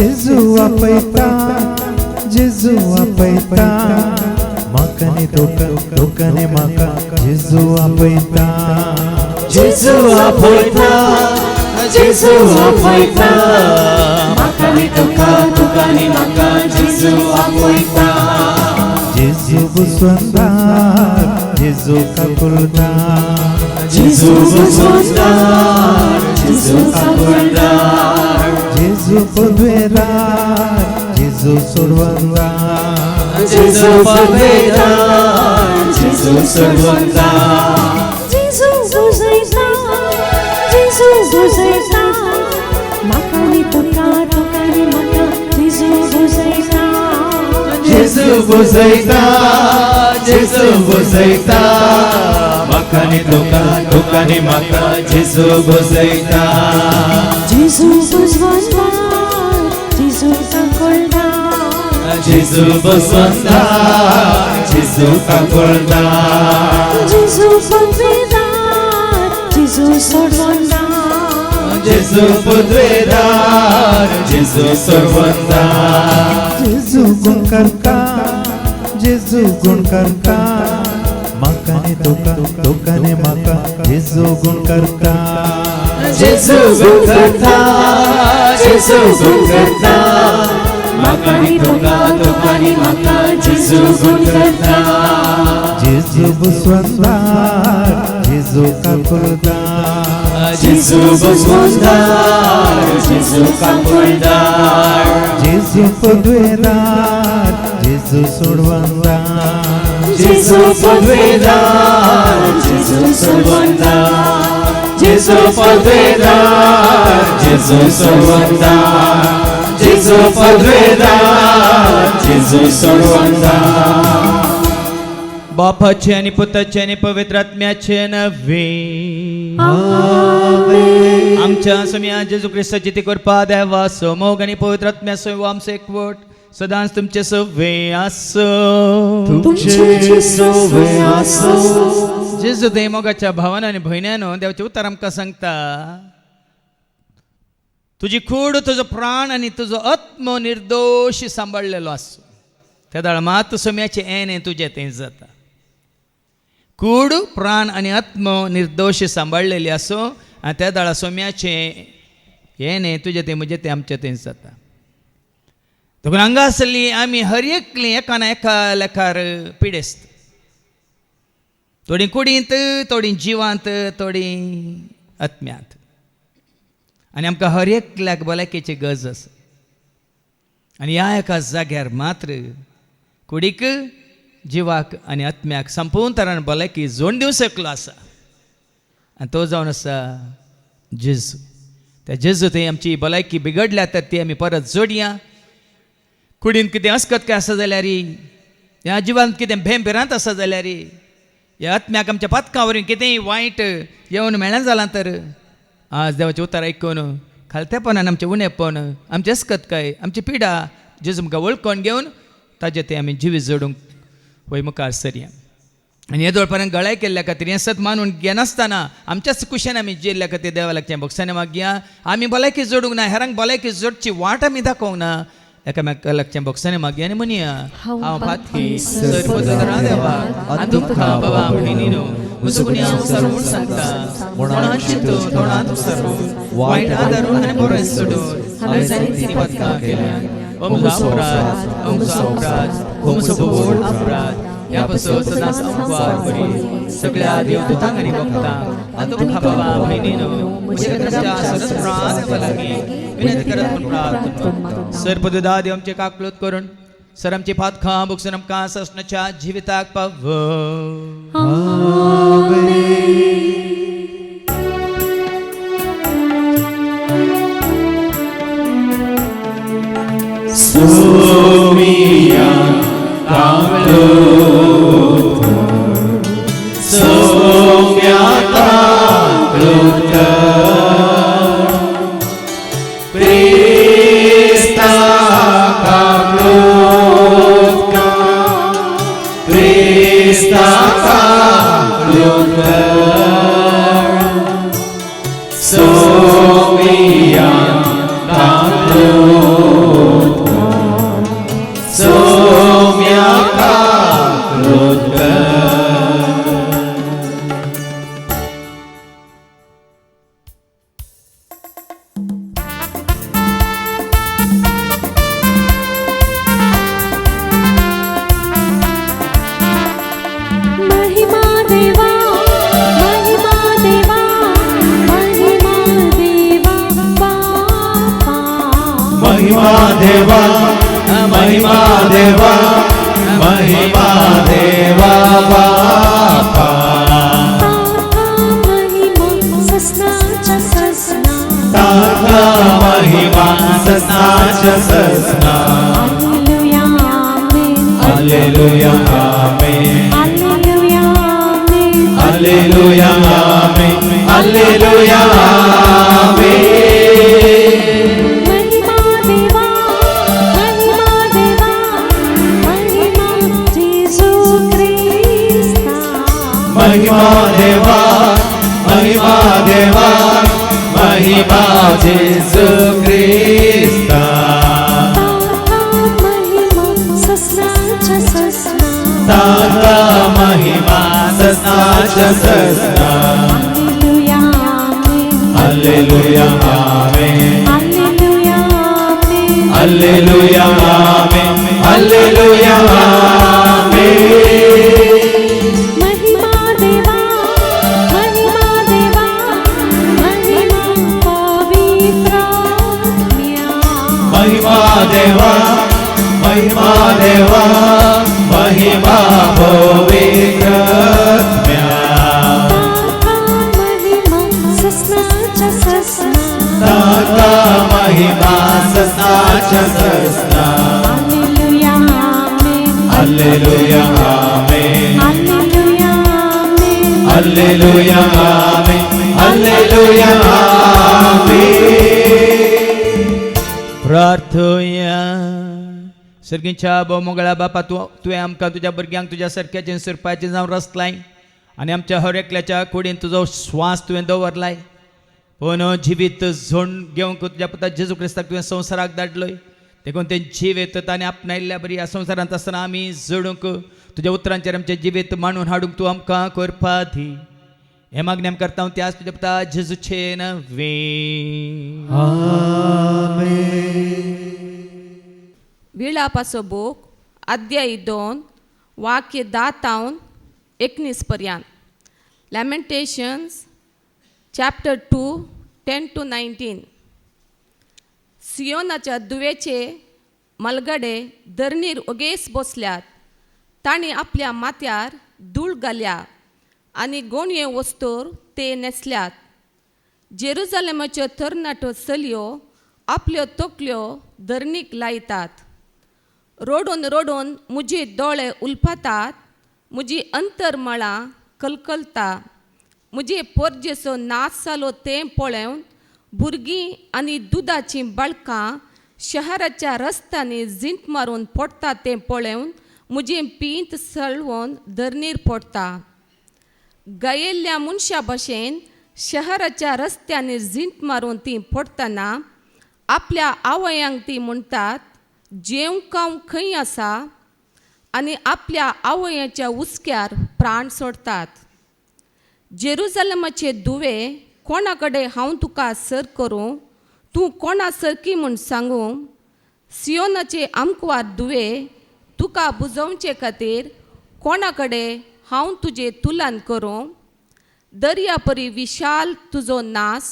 जेजू आपयता जेजू आपयता म्हाका न्ही तुका न्ही म्हाका जेजू आपयता जेजू आपयता जेजू आपयता म्हाका न्ही तुका न्ही म्हाका जेजू आपयता जेजू बुसवंदार जेजू काकुलदार जेजू बुसवंदार जेजू काकुलदार जेजू पदवेदार जेजू सोडवंदार जेजू पदवेदार जेजू सोडवंदार जेजू बुजयता जेजू बुजयता म्हाका न्ही तुका न्ही म्हाका जेजू बुजयता जेजू बुजयता जेजू बुजयता म्हाका न्ही तुका न्ही म्हाका जेजू बुजयता जेजू बुजवंदार जेजू काकुलदार जेजू बुजवंदार जेजू काकुलदार जेजू पदवेदार जेजू सोडवंदार जेजू पदवेदार जेजू सोडवंदार जेजू गुण करता जेजू गुण करता म्हाका न्ही तुका न्ही म्हाका जेजू गुण करता जेजू गुण करता जेजू गुण करता म्हाका न्ही तुका न्ही म्हाका जेजू गुण करता जेजू बुसवंदार जेजू काकुलदार जेजू बुसवंदार जेजू काकुलदार जेजू पदवेदार जेजू सोडवंदार जेजू पदवेदार जेजू सोडवंदार जेजू पदवेदार जेजू सोडवंदार जेजू पदवेदार जेजू सोडवंदार बापाचे आणि पुताचे आणि पवित्र आत्म्याचे नवे आमच्या सम्या जेजू ख्रिस्ताची ती कृपा देवा मोग आणि पवित्र आत्म्यासो आमचे एकवट सदांच तुमचे सवे आसो जेजू ते मोगाच्या भावान आणि भयण्यानो देवाचे उतर आमकां सांगता तुझी कूड तुझो प्राण आणि तुझो आत्म निर्दोष सांबाळलेलो आसो त्या दाळ मात सोम्याचे येणे तुझे ते जाता कूड प्राण आणि आत्म निर्दोष सांबाळलेली असो आणि त्या दाळा सोम्याचे येणे तुझे ते म्हणजे ते आमचे ते जाता देखून हांगा आसली आमी हर एकली एकान एका लेखार पिडेस्त थोडी कुडींत थोडी जिवांत थोडी आत्म्यांत आनी आमकां हर एकल्याक भलायकेची गरज आसा आनी ह्या एका जाग्यार मात्र कुडीक जिवाक आनी आत्म्याक संपूर्ण तरान भलायकी जोड दिवंक शकलो आसा आनी तो जावन आसा जेजू त्या जेजू थंय आमची भलायकी बिगडल्या तर ती आमी परत जोडया कुडीन कितें अस्कत काय आसा जाल्यार ह्या जिवांत कितें भेंभिरांत आसा जाल्यार ह्या आत्म्याक आमच्या पातकां वरवीं कितेंय वायट येवन मेळ्ळें जालां तर आज देवाचें उतर आयकून खालतेपणान आमचें उणेपण आमची अस्कतकाय आमची पिडा जेजू आमकां वळखून घेवन ताजे ते आमी जिवीत जोडूंक वय मुखार सरया आनी येदोळ पर्यंत गळाय केल्ल्या खातीर हें सत मानून घेनासतना आमच्याच कुशेन आमी जियेल्ल्या खातीर देवा लागचें भोगसाने मागया आमी भलायकी जोडूंक ना हेरांक भलायकी जोडची वाट आमी दाखोवंक ना एकामेका लागचें भोगसाने मागया आनी म्हणया हांव फातकी सर्वोदरा देवा आनी तुमकां बाबा भयणीनो मुसुगुणी हांव सर्वूण सांगता कोणान चिंतून कोणान सर्वूण वायट आदारून आनी बरें सोडून हांवें जायतीं पातकां केल्यात ओमचो अपराध ओमचो व्हड अपराध ह्या पासून सदांच अपवाद करी सगळ्या देवदूतांक आनी भक्तांक आनी तुमकां बाबा भयणीनो म्हज्या कडच्या सरस्वताक लागीं विनंती करत म्हूण प्रार्थना सर्पदुदा देव आमचे काकलूत करून सर आमची पातखां भोगसून आमकां ससणाच्या जिविताक पाव सोमिया काकलूत Saumya काकलूत Krista kaklut Krista kaklut Somian kaklut देवा महिमा देवा बापा महिमा ससनाच्या ससना ताका महिमा ससनाच्या ससना हालेलुया आमेन हालेलुया आमेन हालेलुया आमेन हालेलुया आमेन हालेलुया आमेन महिमा देवा महिमा जेसू ख्रिस्ता महिमा देवा महिमा देवा महिमा जेसू ख्रिस्ता महिमा ससनाच्या ससना ताका महिमा ससनाच्या ससना हालेलुया आमेन हालेलुया आमेन हालेलुया आमेन हालेलुया आमेन हालेलुया आमेन महिमा देवा महिमा पवित्र महिमा देवा महिमा देवा महिमा पवित्र महिमा ससनाच्या ससना ताका महिमा ससनाच्या ससना हालेलुया आमेन हालेलुया आमेन हालेलुया आमेन हालेलुया आमेन हालेलुया आमेन प्रार्थया सर्गींच्या बोमोगळा बापा तुवें आमकां तुज्या भुरग्यांक तुज्या सारक्याचे सुरपाचें जावन रचलाय आनी आमच्या हर एकल्याच्या कुडीन तुजो श्वास तुवें दवरलाय पूण जिवीत झोंड घेवंक तुज्या पुता जेजू क्रिस्ताक तुवें संवसाराक धाडलोय देखून तें जिवीत ताणें आपणायल्ल्या बरी ह्या संवसारांत आसतना आमी जडूंक तुज्या उतरांचेर आमचें जिवीत मांडून हाडूंक तूं आमकां करपा दी हे मागणी आमी करता त्याच तुज्या पुता जेजूचे नवे विलापाचो बूक अध्याय 2 वाक्य 10-19 पर्यंत लॅमेंटेशन्स चॅप्टर 2 10-19 सियोनाच्या दुवेचे मलगडे धरणीर ओगेस बसल्यात तांणी आपल्या माथ्यार धूळ घाल्या आनी गोणये वस्तूर ते नेसल्यात जेरुजालेमाच्यो तरणाट्यो चलयो आपल्यो तकल्यो धरणीक लायतात रोडून रोडून मुजी दोळे उलपातात मुजी अंतरमळां कलकलता मुजे पोरजेचो नाच जालो तें पळोवन भुरगीं आनी दुदाचीं बाळकां शहराच्या रस्त्यांनी जिंट मारून पडटा तें पळोवन मुजें पींत सळवून धरणीर पडटा गायेल्ल्या मनशा भाशेन शहराच्या रस्त्यांनी जिंट मारून तीं पडटना आपल्या आवयांक तीं म्हणटात जेवंक खंय आसा आनी आपल्या आवयाच्या उस्क्यार प्राण सोडतात जेरुजालेमाचे दुवे कोणा कडेन हांव तुका सर करूं तूं कोणा सरकी म्हूण सांगू सियोनाचे आमकवार दुवे तुका बुजोवचे खातीर कोणा कडेन हांव तुजें तुलन करूं दर्या परी विशाल तुजो नास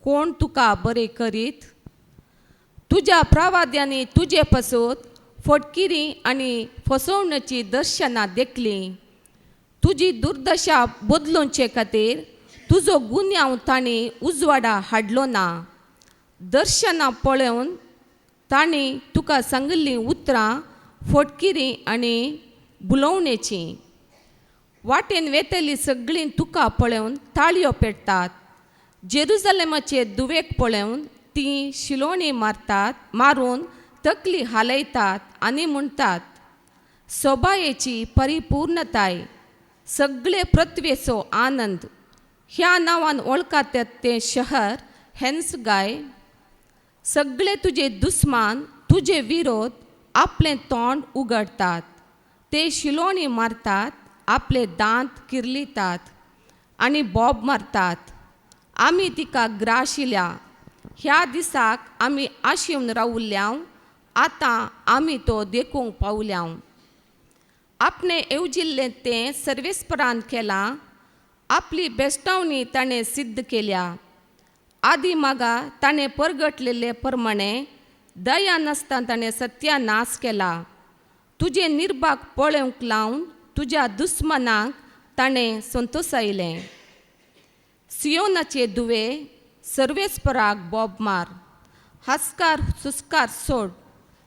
कोण तुका बरें करीत तुज्या प्रवाद्यांनी तुजे पासून फटकिरी आनी फसवणेची दर्शनां देखलीं तुजी दुर्दशा बदलूंचे खातीर तुजो गुन्यांव तांणी उजवाडा हाडलो ना दर्शनां पळोवन तांणी तुका सांगिल्लीं उतरां फटकिरी आनी बुलोवणेची वाटेन वेतेली सगळीं तुका पळोवन ताळयो पेटतात जेरुजालेमाचे दुवेक पळोवन तीं शिलोणी मारून तकली हालयतात आनी म्हणटात सोबायेची परिपूर्णताय सगळे पृथ्वेचो आनंद ह्या नांवान वळखातात तें शहर हेन्स गाय सगळे तुजे दुस्मान तुजे विरोध आपलें तोंड उगडतात ते शिलोणी मारतात आपले दांत किर्लितात आनी बोब मारतात आमी तिका ग्राशिल्या ह्या दिसाक आमी आशिवन रावुल्ल्या आतां आमी तो देखूंक पावल्या आपणे येवजिल्लें तें सर्वेस्परान केलां आपली बेश्टावणी ताणें सिद्ध केल्या आदी मागा ताणें परगटलेले प्रमाणे दया नासतना ताणें सत्यानाश केला तुजे निर्बाक पळोवंक लावन तुज्या दुस्मनांक ताणें संतोसायलें. सियोनाचे दुवे सर्वेस्पराक बोब मार, हास्कार सुस्कार सोड.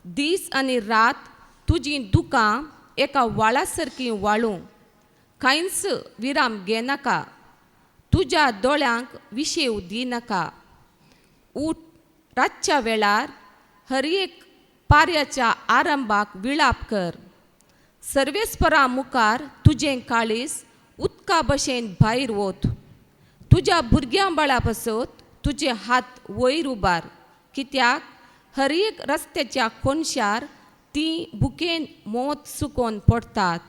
दीस आनी रात तुजीं दुकां एका वाळा सारकीं वाळूं. कांयच विराम घेनाका, तुज्या दोळ्यांक विशेव दिनाका. ऊठ रातच्या वेळार हर एक पार्याच्या आरंभाक विळाप कर. सर्वेस्परा मुखार तुजें काळीस उदका भशेन भायर वोत. तुज्या भुरग्यां बाळा पासत तुजे हात वयर उबार, कित्याक हर एक रस्त्याच्या कोनशार तीं बुकेन मोत सुकोवन पडटात.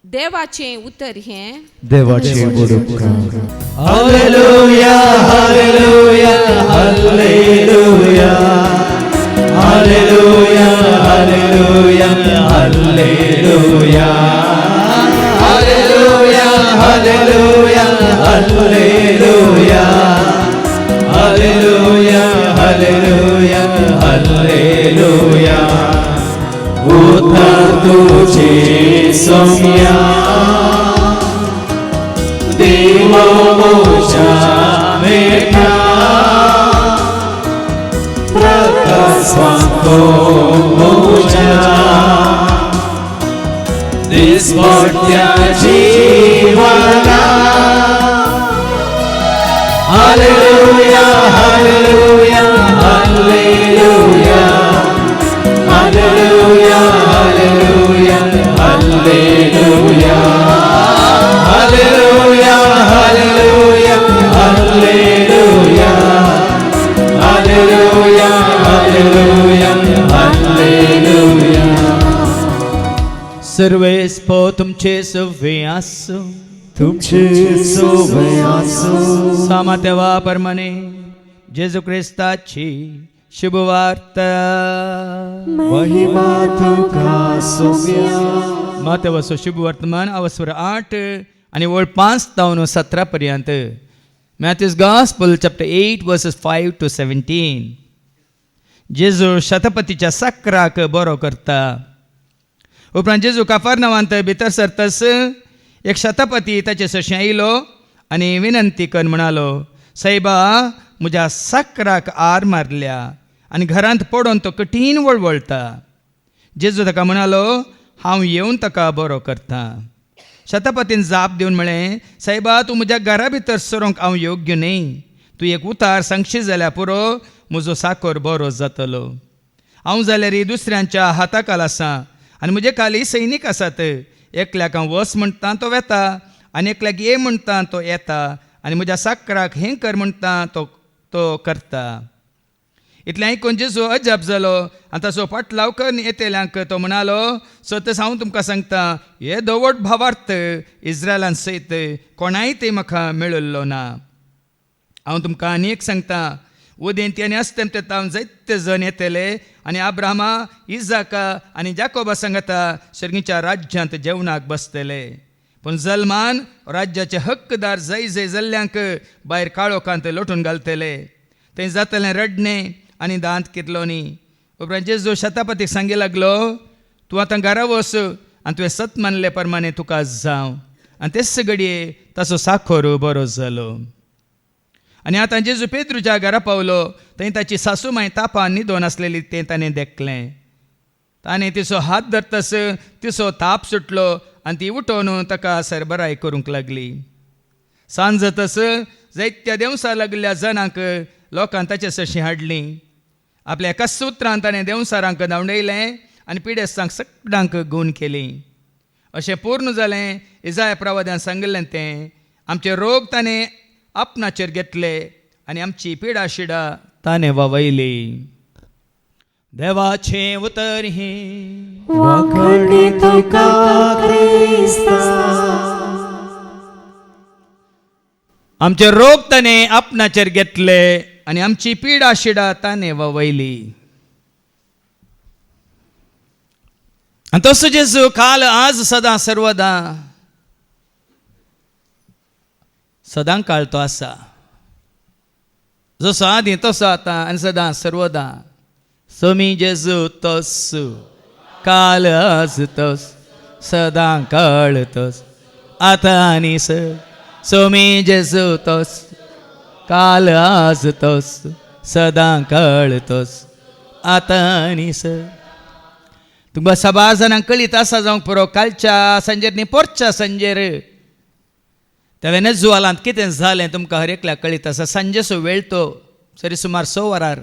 देवाचें उतर हें, देवाचे उपकार. हालेलुया हालेलुया हालेलुया हालेलुया हालेलुया हालेलुया हालेलुया हालेलुया हालेलुया हालेलुया हालेलुया हालेलुया. उतर तुझे सौम्या देव मोजा मेठा प्रकाश स्वांतो मोजा दिसपट्या जीवाला. हालेलुया हालेलुया हालेलुया हालेलुया हालेलुया हालेलुया हालेलुया हालेलुया हालेलुया हालेलुया हालेलुया हालेलुया. सर्वेस्पो तुमचे सव्वे आसो, तुमचे सोबे आसो. सामातेवा परमने जेजू क्रिस्ताची शुभवार्ता. महिमा तुका सोम्या. मातेवाचो शुभ वर्तमान अवस्वर 8 आणि वळ 5 तावन 17 पर्यंत. Matthew's Gospel chapter 8 verses 5 to 17. जेजू शतपतीच्या साकराक बरो करता. उपरांत जेजू काफारनावांत भितर सरतस एक शतपती ताचे सशें आयलो आनी विनंती कर म्हणालो, सायबा म्हज्या साकराक आर मारल्या आनी घरांत पडोवन तो कठीण वळवळटा. जेजू ताका म्हणालो, हांव येवन ताका बरो करता. शतपतीन जाप दिवन म्हळें, सायबा तूं म्हज्या घरा भितर सरोंक हांव योग्य न्ही. तूं एक उतार सांगशी जाल्यार पुरो, म्हजो साकर बरो जातलो. हांव जाल्यार ही दुसऱ्यांच्या हाताखाल आसां आनी म्हजे खाली सैनीक आसात. एकल्याक हांव वच म्हणटा तो वेता आनी एकल्याक ये म्हणटा तो येता आनी म्हज्या साकराक हें कर म्हणटा तो करता. इतलें आयकून जेजू अजाप जालो आनी ताचो फाटलाव करून येतेल्यांक तो म्हणालो, सतस हांव तुमकां सांगता, हे दवड भावार्थ इस्रायलान सयत कोणाय ते म्हाका मेळिल्लो ना. हांव तुमकां आनी एक सांगता, उदेंती आनी अस्तंत हांव जायते जण येतले आनी अब्राहमा, इजाका आनी जाकोबा सांगता सर्गीच्या राज्यांत जेवणाक बसतले. पूण जल्मान राज्याचे हक्कदार जय जाल्ल्यांक भायर काळोखांत लोटून घालतले. थंय जातलें रडणें आनी दांत कितलोनी. उपरांत जेजू शतापतीक सांगी लागलो, तूं आतां घरा वच आनी तुवें सत मानले प्रमाणे तुका जावं. आनी तेच घडये ताचो साखर बरो जालो. आनी आतां जेजू पेद्रूच्या घरा पावलो. थंय ताची सासू माय तापान न्हिदोन आसलेली तें ताणें देखलें. ताणें तिचो हात धरतस तिचो ताप सुटलो आनी ती उठोवन ताका सरबराय करूंक लागली. सांज जातस जायत्या देवसां लागल्या जणांक लोकांक ताचे सशी हाडली. आपल्या एका सुत्रान ताणें देवसारांक धांवडयलें आनी पिडेस्तांक सगळ्यांक गूण केली. अशें पूर्ण जालें इजाया प्रवाद्यान सांगिल्लें तें. आमचे रोग ताणें आपणाचेर घेतले आनी आमची पिडा शिडा ताणें वावयली. देवाचे उतर हे वाखणी तुका क्रिस्ता. आमचे रोग ताणें आपणाचेर घेतले आनी आमची पिडा शिडा ताणें वावयली. आनी तसो जेजू काल आज सदां सर्वदां सदां काळ तो आसा. जसो आदी तसो आतां आनी सदां सर्वदां. सोमी जेजू तोस काल आज तोस सदां काळ तोस आता आणि सोमी जेजू तोस काल आज तोस सदां काळ तोस आता आणि तुमकां सभा जाणांक कळीत आसा जावंक पुरो कालच्या संजेर न्ही पोरच्या संजेर त्या वेनेझुएलांत कितें जालें तुमकां हर एकल्याक कळीत आसा. सांजेचो वेळ तो सरी सुमार 6 वरार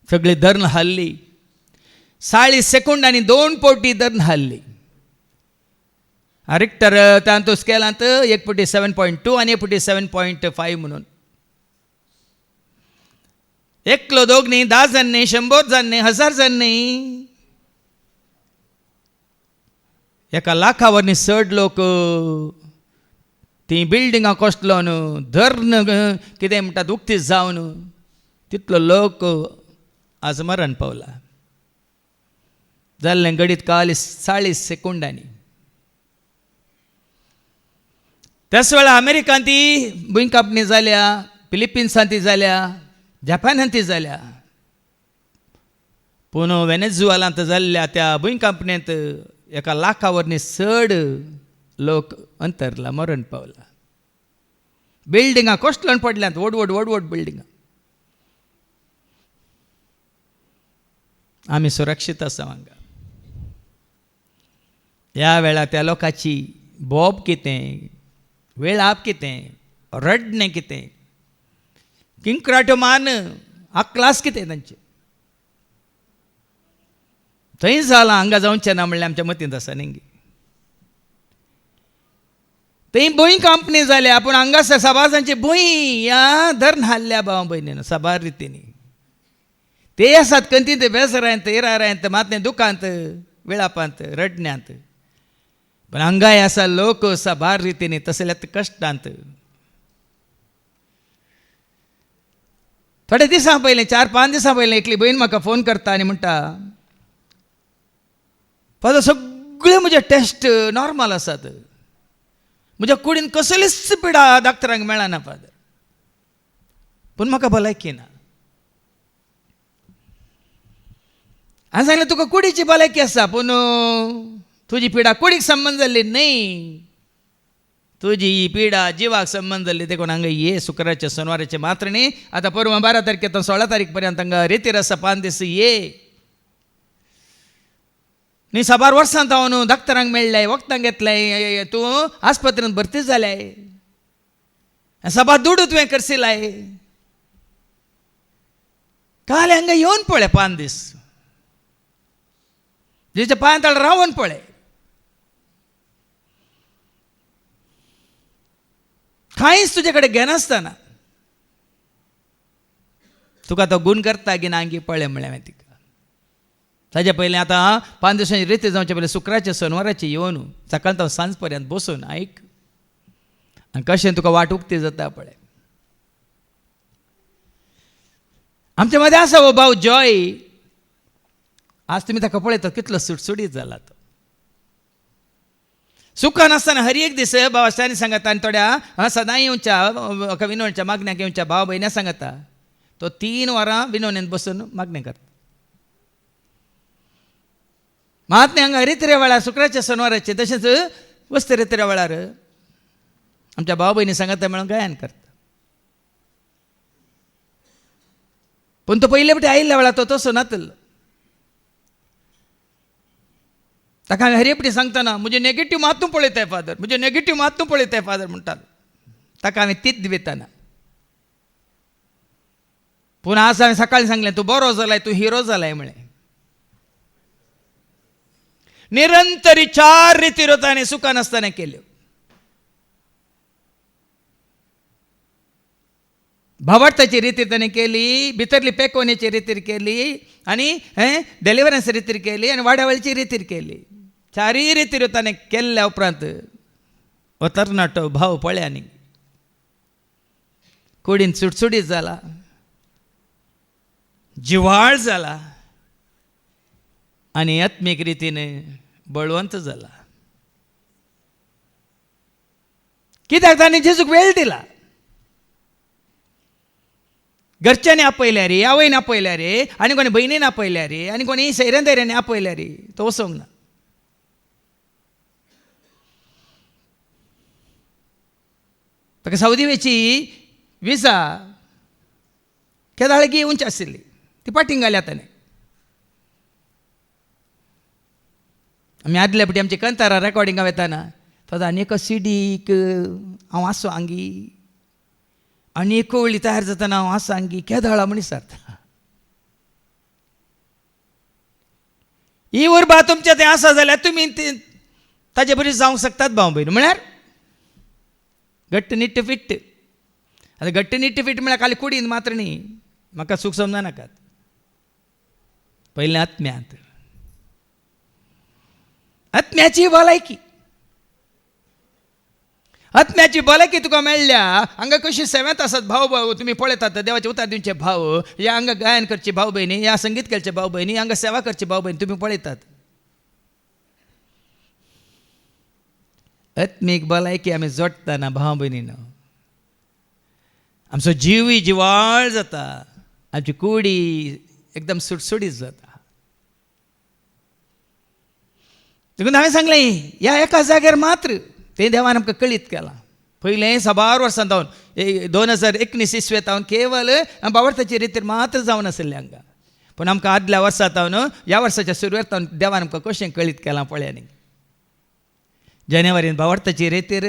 सगळी धरण हाल्ली. 40 सेकंदांनी 2 पावटी धरण हाल्ली. रिक्टर तांतू स्केलांत 1 पावटी 7.2 आनी 1 पावटी 7.5 म्हणून. एकलो दोग न्ही, 10 जण न्ही, 100 जण न्ही, 1000 जण न्ही, एका लाखावरनी चड लोक ती बिल्डिंगां कोसलोन धरण कितें म्हणटात उक्ती जावन तितलो लोक आज मरण पावला. जाल्लें घडीत काल 40 सेकंदांनी. त्याच वेळा अमेरिकांत ती भूंयकांपणी जाल्या, फिलिपिन्सांत ती जाल्या, जपानांत ती जाल्या, पूण वेनेझुएलांत जाल्ल्या त्या भूंयकांपणेंत एका लाखावरनी चड लोक अंतरला, मरण पावला. बिल्डिंगां कोसळून पडल्यात, व्हड व्हड बिल्डिंगां. आमी सुरक्षीत आसा हांगा. ह्या वेळार त्या लोकांची बोब कितें, वेळाप कितें, रडणें कितें, किंक्राट्यो मान आक्लास कितें तांचे. थंय जालां, हांगा जावचें ना म्हणलें आमच्या मतींत आसा न्ही. थंय भूंयकांपणी जाल्या पूण हांगासर सभाजांची भूंय ह्या धरण हाल्ल्या भाव भयणीन सबार रितीनी. ते आसात खंय ते बेसरांत, इरारांत, मातने दुखांत, विळापांत, रडण्यांत. पण हांगाय आसा लोक सबार रितीनी तसल्यात कश्टांत. थोडे दिसां पयलीं 4-5 दिसां पयलीं एकली भयण म्हाका फोन करता आनी म्हणटा, फादर सगळे म्हजे टेस्ट नॉर्मल आसात, म्हज्या कुडीन कसलीच पिडा डॉक्टरांक मेळना फादर, पूण म्हाका भलायकी ना. हांवें सांगलें तुका कुडीची भलायकी आसा पूण तुजी पिडा कुडीक संबंद जाल्ली न्ही, तुजी ही पिडा जिवाक संबंद जाल्ली. देखून हांगा ये शुक्रारचे शेनवाराचे मात्र न्ही, आतां परवा 12 तारखेर 16 तारीख पर्यंत हांगा रितीर आसा 5 दीस ये न्ही. सबार वर्सांत हांव न्हू डॉक्टरांक मेळ्ळें, वखदां घेतलें, तूं आस्पत्रेंत भरती जालें, सबार दुडू तुवें करशिलाय. काल हांगा येवन पळय 5 दीस, जेच्या पांयां रावन पळय. कांयच तुजे कडेन घेनासतना तुका तो गुण करता की ना गी पळय म्हळें हांवें तिका. ताचे पयलीं आतां 5 दिसांची रिती जावचे पयलीं शुक्रारचे शेनवाराचे येवन सकाळ तो सांज पर्यंत बसून आयक आनी कशें तुका वाट उक्ती जाता पळय. आमचे मदें आसा हो भाव जॉय. आज तुमी ताका पळयता कितलो सुटसुडीत जाला तो. सुखान आसतना हर एक दीस भावाशांनी सांगता आनी थोड्या सदां येवच्या विनोदच्या मागण्याक येवच्या भाव भयण्या सांगता. तो 3 वरां विनोनेंत बसून मागणें करता. महात्मे हांगा रितीरे वेळार शुक्रारच्या शेनवाराचे तशेंच वस्त रितीरे वेळार आमच्या भाव भयणी सांगता मेळून गायन करता. पूण तो पयले फावटी आयिल्ल्या वेळार तो तसो नातलो. ताका हांवें हर एक फावटी सांगतना म्हजे नेगेटिव्ह मात तूं पळयताय फादर, म्हजे नेगेटिव्ह मात तूं पळयताय फादर म्हणटालो. ताका हांवें तीच दिवयताना. पूण आज हांवें सकाळीं सांगलें तूं बरो जालाय, तूं हिरो जालाय म्हळें. निरंतरी 4 रिती ताणें सुखान आसतना केल्यो. भावार्थाची रिती ताणें केली, भितरली पेकोवणेची रिती केली आनी डेलिव्हरन्स रिती केली आनी वाड्यावळीची रिती केली. 4 रिती ताणें केल्ल्या उपरांत हो तरणाटो भाव पळया न्ही कुडीन सुटसुडीत जाला, जिवाळ जाला आनी आत्मीक रितीन बळवंत जाला. कित्याक ताणें जेजूक वेळ दिला. घरच्यांनी आपयल्या रे, आवयन आपयल्या रे, आनी कोणी बहिणीन आपयल्या रे, आनी कोणी सैऱ्यान धैर्याने आपयल्या रे, तो वचोंक ना. ताका सावदी वेची विजा केदाळगी उंच आशिल्ली, ती पाटींग घाल्या ताणें. आमी आदल्या पटी आमची कंतारा रेकॉर्डिंगा वेताना तो आनीक सिडीक हांव आसो आंगी, आनी एक कवळी तयार जातना हांव आसा आंगी केदाळा म्हण विचारता. ही उर्बा तुमचें तें आसा जाल्यार तुमी ताजे बरी जावंक शकतात भाव भयण. म्हळ्यार घट्ट निट्ट फिट्ट. आतां घट्ट निट्ट फिट्ट म्हळ्यार खाली कुडीन मात्र न्ही, म्हाका सूख समजा नाकात. पयलें आत्म्यांत, आत्म्याची भलायकी. आत्म्याची भलायकी तुका मेळ्ळ्या. हांगा कशी सेवेंत आसात भाव भाव, तुमी पळयतात देवाचे उतार दिवचे भाव, या हांगा गायन करचे भाव भयणी, या संगीत केलचे भाव भयणी, हांगा सेवा करचे भाव भयणी तुमी पळयतात. आत्मीक भलायकी आमी जोडटाना भाव भयणीनो, आमचो जीवय जिवाळ जाता, आमची कुडी एकदम सुटसुटीत जाता. देखून हांवें सांगलें ह्या एका जाग्यार मात्र तें देवान आमकां कळीत केलां. पयलें 10 वर्सां जावन 2019 इस्वेत हांव केवल बावर्ताची रितीर मात्र जावन आसलें हांगा. पूण आमकां आदल्या वर्सांत ह्या वर्साच्या सुरवात देवान आमकां कशें कळीत केलां पळया न्ही. जानेवारींत बावर्ताची रितीर,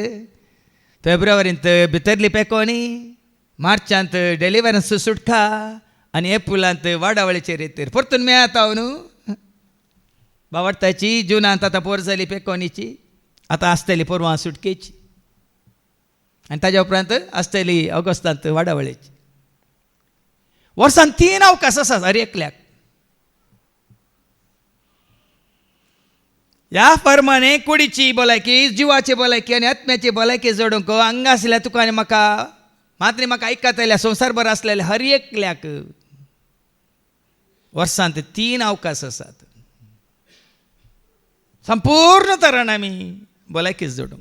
फेब्रुवारींत भितरली पेकोणी, मार्चांत डिलिव्हरन्स सुटका, आनी एप्रिलांत वाडावळीचे रितीर. परतून मेळत हांव न्हू बावर्ताची. जुनांत आतां पोर जाली पेकोणीची, आतां आसतली परवां सुटकेची, आनी ताज्या उपरांत आसतली ऑगस्टांत वाडावळेची. वर्सान 3 अवकाश आसात हर एकल्याक. ह्या प्रमाणे कुडीची भलायकी, जिवाची भलायकी आनी आत्म्याची भलायकी जोडूंक हांगा आसल्या तुका आनी म्हाका मात्र म्हाका आयकताल्या संवसार भर आसलेल्या हर एकल्याक वर्सांत 3 अवकाश आसात. संपूर्ण तरान आमी भलायकी जोडूंक.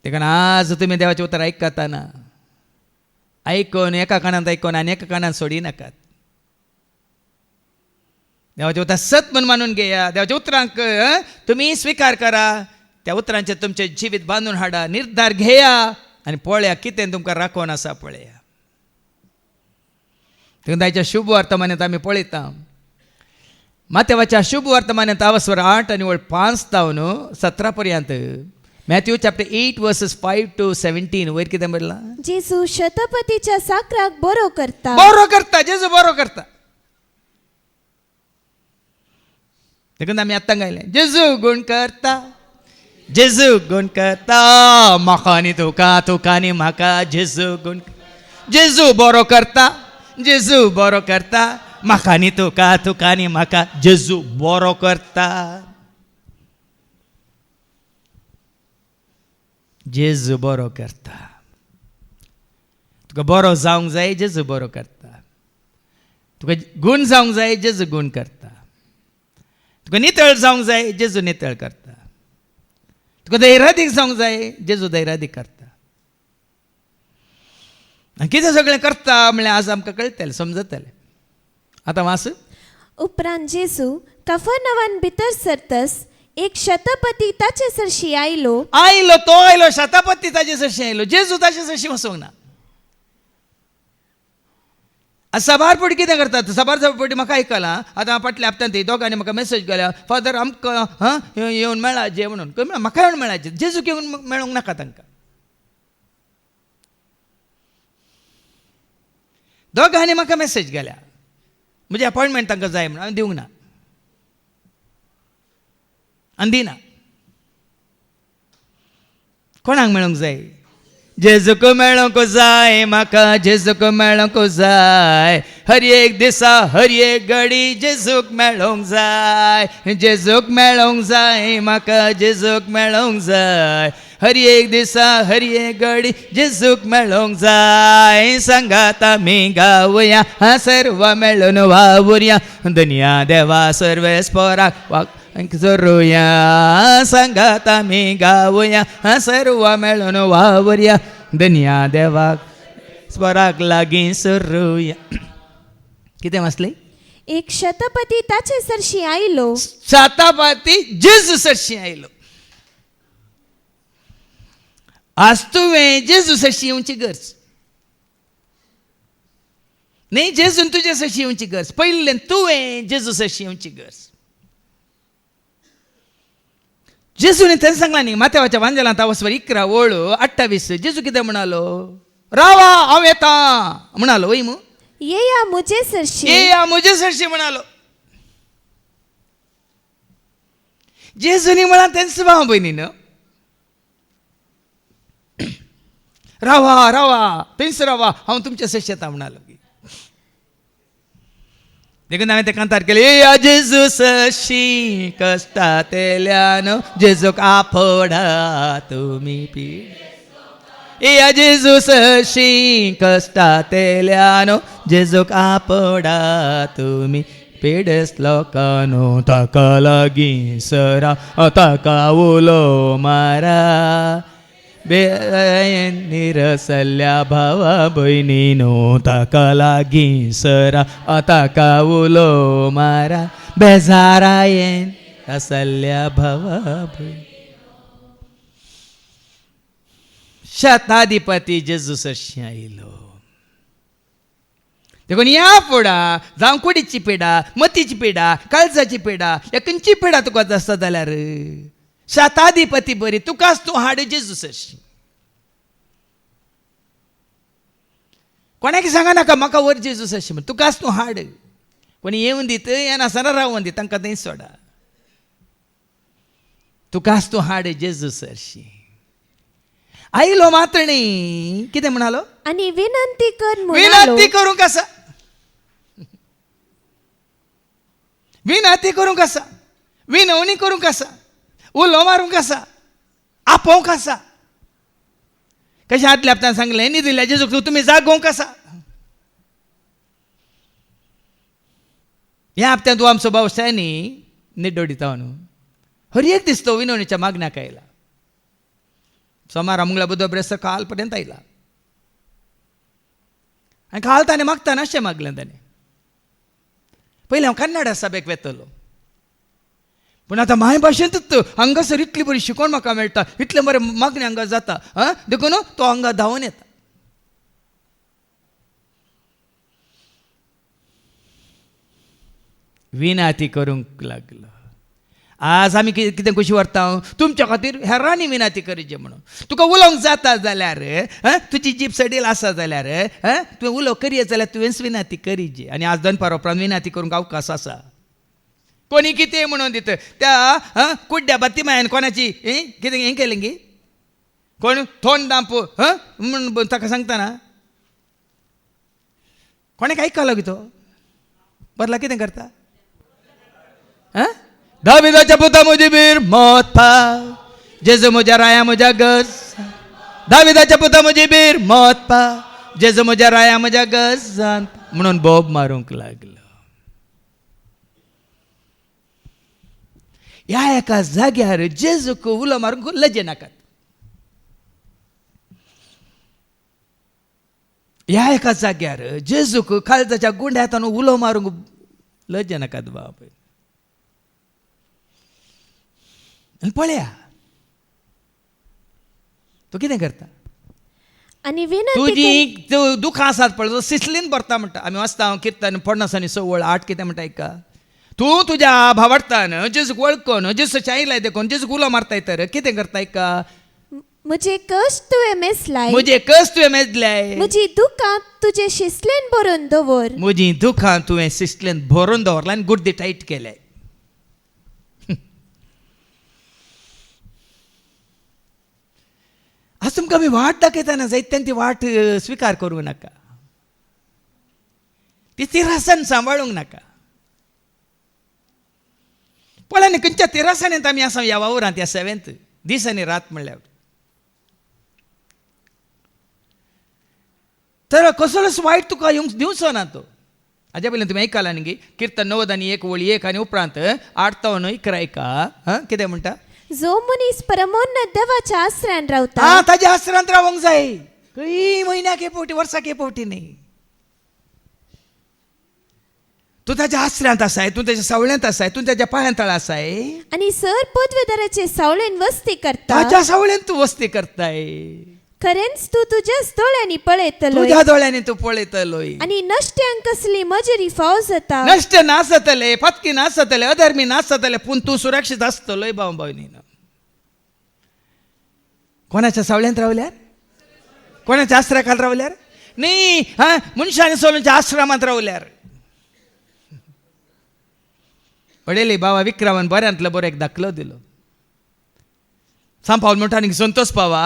देखून आज तुमी देवाचें उतर आयकताना आयकून एका कानांत आयकून आनी एका कानांत सोडी नाकात. देवाचें उतर सत म्हूण मानून घेया. देवाच्या उतरांक तुमी स्विकार करा, त्या उतरांचेर तुमचें जिवीत बांदून हाडा, निर्धार घेया आनी पळया कितें तुमकां राखोन आसा पळया. देखून ताच्या शुभ वर्तमानांत आमी पळयता मातेवाच्या शुभ वर्तमानांत 8 आनी 5 तावन 17 पर्यंत. मॅथ्यू चॅप्टर 8 वर्सेस 5 to 17 वयर कितें म्हणलां? जेजू शतपतीच्या साकराक बरो करता. बरो करता, जेजू बरो करता. देखून आमी आतां गायलें जेजू गूण करता, जेजू गूण करता, म्हाका आनी तुका, तुका आनी म्हाका. जेजू गूण, जेजू बरो करता, जेजू बरो करता, म्हाका आनी तुका, तुका आनी म्हाका. जेजू बरो करता, जेजू बरो करता. तुका बरो जावंक जाय, जेजू बरो करता. तुका गूण जावंक जाय, जेजू गूण करता. तुका नितळ जावंक जाय, जेजू नितळ करता. तुका धैर्यादीक जावंक जाय, जेजू धैर्यादीक करता. आनी कितें सगळें करता म्हळ्यार आज आमकां कळटलें, समजतलें. आतां वास. उपरांत जेजू कफरनवान भितर सरतस एक शतपती ताचे सरशी आयलो. तो आयलो शतपती ताजे सरशी आयलो. जेजू ताजे सरशी वचोंक ना. सबार पटी कितें करतात? सबार पटी म्हाका आयकलां. आतां फाटल्या हप्त्यान ती दोगांनी म्हाका मेसेज केल्या, फादर आमकां येवन मेळा जे म्हणून. म्हाका येवन मेळाचे, जेजूक येवन मेळोंक नाका तांकां. दोगांनी म्हाका मेसेज केल्या, म्हजी अपॉयंटमेंट तांकां जाय म्हणून. हांवें दिवंक ना आनी दिना. कोणाक मेळोंक जाय? जेजूक मेळोंक जाय म्हाका, जेजूक मेळोंक जाय. हर एक दिसा हर एक घडी जेजूक मेळोंक जाय. जेजूक मेळोंक जाय म्हाका, जेजूक मेळोंक जाय. हर एक दिसा हर एक घडी जेजूक मेळोंक जाय. सांगात आमी गावया, सर्व मेळून वावुरया, दुनिया देवा सर्वेस्पराक जोरुया. सांगात आमी गावया, सर्व मेळून वावुरया, दुनिया देवाक स्वराक लागीं सरुया. कितें वाचलें? एक शतपती ताचे सरशी आयलो. शतपती जेजू सरशी आयलो. आज तुवें जेजू सरशी येवची गरज नाही. जेजून तुजे सरशी येवची गरज. पयलीं तुवें जेजू सरशी येवची गरज. जेजूने थंय सांगला न्ही माथेवाच्या वांजेलांत वचवर 11:28 जेजू कितें म्हणालो? रावा हांव येता म्हणालो. वय मू येया मुजे सरशी. या मुजे सरशी म्हणालो. जेजूनी म्हळां तेंच भाव भयणीन रावा रावा थंयच रावा हांव तुमच्या सरशी येता म्हणालो. देखून हांवें ते कांतार केले. या जेजू सरशी कश्टांत येयल्यान जेजूक आपडा तुमी पीड. या जेजू सरशी कश्टांत येयल्यान जेजूक आपडा तुमी पेडस लोकांनो. ताका लागीं सरा ताका उलो मारा. निरसल्या भावा भयणीनो ताका लागीं सरा ताका उलो मारा. बेजारायेन रसल्या भावा भयणी. शताधिपती जेजू सरशी आयलो. देखून या फुडा जावं कुडीची पेडा, मतीची पेडा, काळजाची पेडा, या खंयची पेडा तुका आसता जाल्यार शताधिपती बरी तुकाच तूं हाड जेजू सरशी. कोणाक सांगा नाका म्हाका वर जेजू सरशी म्हण. तुकाच तूं हाड. कोणी येवन दीत येनासतना रावून दी तांकां थंय सोडा. तुकाच तूं हाड जेजू सरशी. आयलो मात्र न्ही कितें म्हणालो? आणि विनंती कर म्हणालो. विनंती करूंक आसा. विनंती करूंक आसा. विनवणी करूंक आसा. उलो मारूंक आसा. आपोवंक आसा. कशें आदल्या हप्त्यान सांगलें न्ही दिल्या जेजूक तुमी जागोवंक आसा. ह्या हप्त्यान तूं आमचो भाव न्ही निड्डोडिता न्हू. हर एक दीस तो विनवणीच्या मागण्याक आयला. सोमार मंगळार बुधवार ब्रेस्तार काल पर्यंत आयला. आनी काल ताणें मागतना अशें मागलें ताणें. पयलीं हांव कन्नडा सभेक वेतलो. पूण आतां माय भाशेंतूच हांगासर इतली बरी शिकोवन म्हाका मेळटा. इतलें बरें मागणें हांगा जाता. देखून तो हांगा धांवन येता. विनंती करूंक लागलो. आज आमी कितें कशी व्हरता तुमच्या खातीर हेरांनी विनंती करीजे म्हणून. तुका उलोवंक जाता जाल्यार तुजी जीप सडील आसा जाल्यार तुवें उलो करीत जाल्यार तुवेंच विनंती करीजे. आनी आज दनपार उपरांत विनंती करूंक अवकाश आसा. कोणी कितें म्हणून दिता त्या कुड्ड्या बातीमायन कोणाची कितें हें केलें गी कोण थोंड दांपो म्हणून ताका सांगता कोणें आयकलो गी तो बरला कितें करता. दाविदाच्या पुता म्हजी बीर मोत पाव जेजू म्हज्या राया म्हज्या गज. दाविदाच्या पुता म्हजी बीर मोत पाव जेजू म्हज्या राया म्हज्या गजान म्हणून बोब मारूंक लागलो. ह्या एका जाग्यार जेजूक उलो मारूंक लजे नाकात. ह्या एका जाग्यार जेजूक काळजाच्या गुंड्यात उलो मारूंक लजे नाकात बाप. आनी पळया तूं कितें करता. आणि विनंती तुजी दुखां आसात पळय सिसलीन भरता म्हणटा आमी वाचता किर्तन 50 आनी 16:8 कितें म्हणटा आयका. तूं तुज्या भावार्थान जेजूक वळखून जेजूच्या आयलाय देखून जेजूक उलो मारताय तर कितें करता आयका. म्हजे कश्ट तुवें मेसलाय. म्हजे कस तुवें मेजल्याय. म्हजी दुखां तुजे शिसलेन भरून दवर. म्हजी दुखां तुवें सिसलेन भरून दवरला आनी गुड्डी टायट केल्याय. आज तुमकां आमी वाट दाखयतना जायत्यान ती वाट स्विकार करूंक नाका. ती तिरासन सांबाळूंक नाका. पळय न्ही खंयच्या तिरासांत आमी आसा ह्या वावरांत ह्या सेवेंत दीस आनी रात म्हणल्यार. तर कसलोच वायट तुका दिवचो ना तो. हाज्या पयलीं तुमी आयकलां न्ही किर्तन 90 आनी 1 आनी उपरांत 8:11 कितें म्हणटा. जो मनीस परमोन्नत देवाच्या आसऱ्यान रावता ताज्या आसरांत रावंक जाय. काही महिन्याक येपोवटी वर्साक येपोवटी नाही. तू त्याच्या आश्रयांत असाय, तू त्याच्या सावळ्यांत असाय, तू त्याच्या पायांतळ असाय, आणि सर पदवीधराचे सावळेन वस्ती करता. ताच्या सावळ्यान तू वस्ती करताय. खरेंच तू तुझ्याच दोळ्यांनी पळयतलोय, तुझ्या दोळ्याने तू पळयतलोय. आणि नष्ट्यांक कसली मजुरी फाव जाता. नष्ट नासतले, फटकी नासतले, अधर्मी नासतले, पूण तू सुरक्षित असतलोय भाऊ-भयणीनं. कोणाच्या सावळ्यांत रावल्यार, कोणाच्या आश्रयाखाल रावल्यार नाही, हा मनशाने सोलूनच्या आश्रमात रावल्यार. पडेली बाबा विक्रमान बऱ्यांतलं बरं एक दाखलो दिलो. सांपावल म्हणटा संतोष पावा,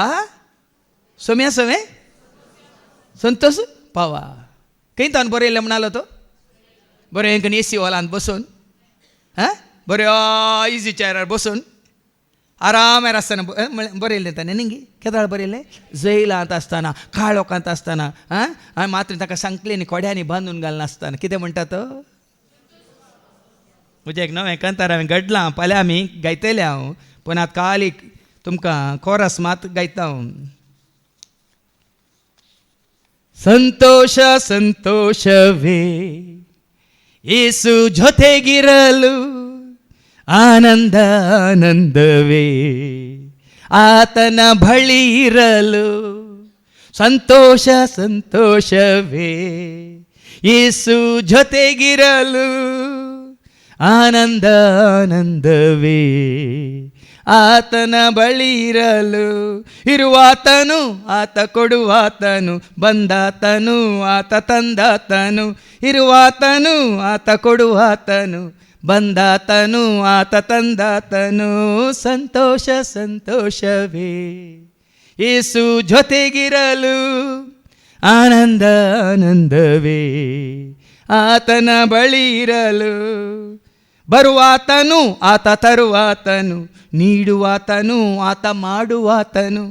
सोम्या सोमे संतोष पावा. खंय तान बरें येयलें म्हणालो तो, बरें हेंकन एसी हॉलांत बसून, हां बरें इजी चॅरार बसून आरामार आसतना बरें येयलें ताणें न्ही केदाळ बरें येयलें. जैलांत आसतना, काळोखांत आसतना, हां मात्र ताका सांगलें न्ही कोड्यांनी बांदून घालना आसतना कितें म्हणटा तो. म्हजें एक नवें कांतार हांवें घडलां, फाल्यां आमी गायतले हांव, पूण आतां काल एक तुमकां कोरस मात गायता हांव. ಸಂತೋಷ ಸಂತೋಷವೇ ಯೇಸು ಜೊತೆಗಿರಲು, ಆನಂದ ಆನಂದವೇ ಆತನ ಬಳಿ ಇರಲು. ಸಂತೋಷ ಸಂತೋಷವೇ ಯೇಸು ಜೊತೆಗಿರಲು, ಆನಂದ ಆನಂದವೇ ಆತನ ಬಳಿ ಇರಲು. ಇರುವಾತನು ಆತ ಕೊಡುವಾತನು, ಬಂದಾತನು ಆತ ತಂದಾತನು. ಇರುವಾತನು ಆತ ಕೊಡುವಾತನು, ಬಂದಾತನು ಆತ ತಂದಾತನು. ಸಂತೋಷ ಸಂತೋಷವೇ ಯೇಸು ಜೊತೆಗಿರಲು, ಆನಂದ ಆನಂದವೇ ಆತನ ಬಳಿ ಇರಲು. ಬರುವಾತನು ಆತ ತರುವಾತನು, ನೀಡುವಾತನು ಆತ ಮಾಡುವಾತನು.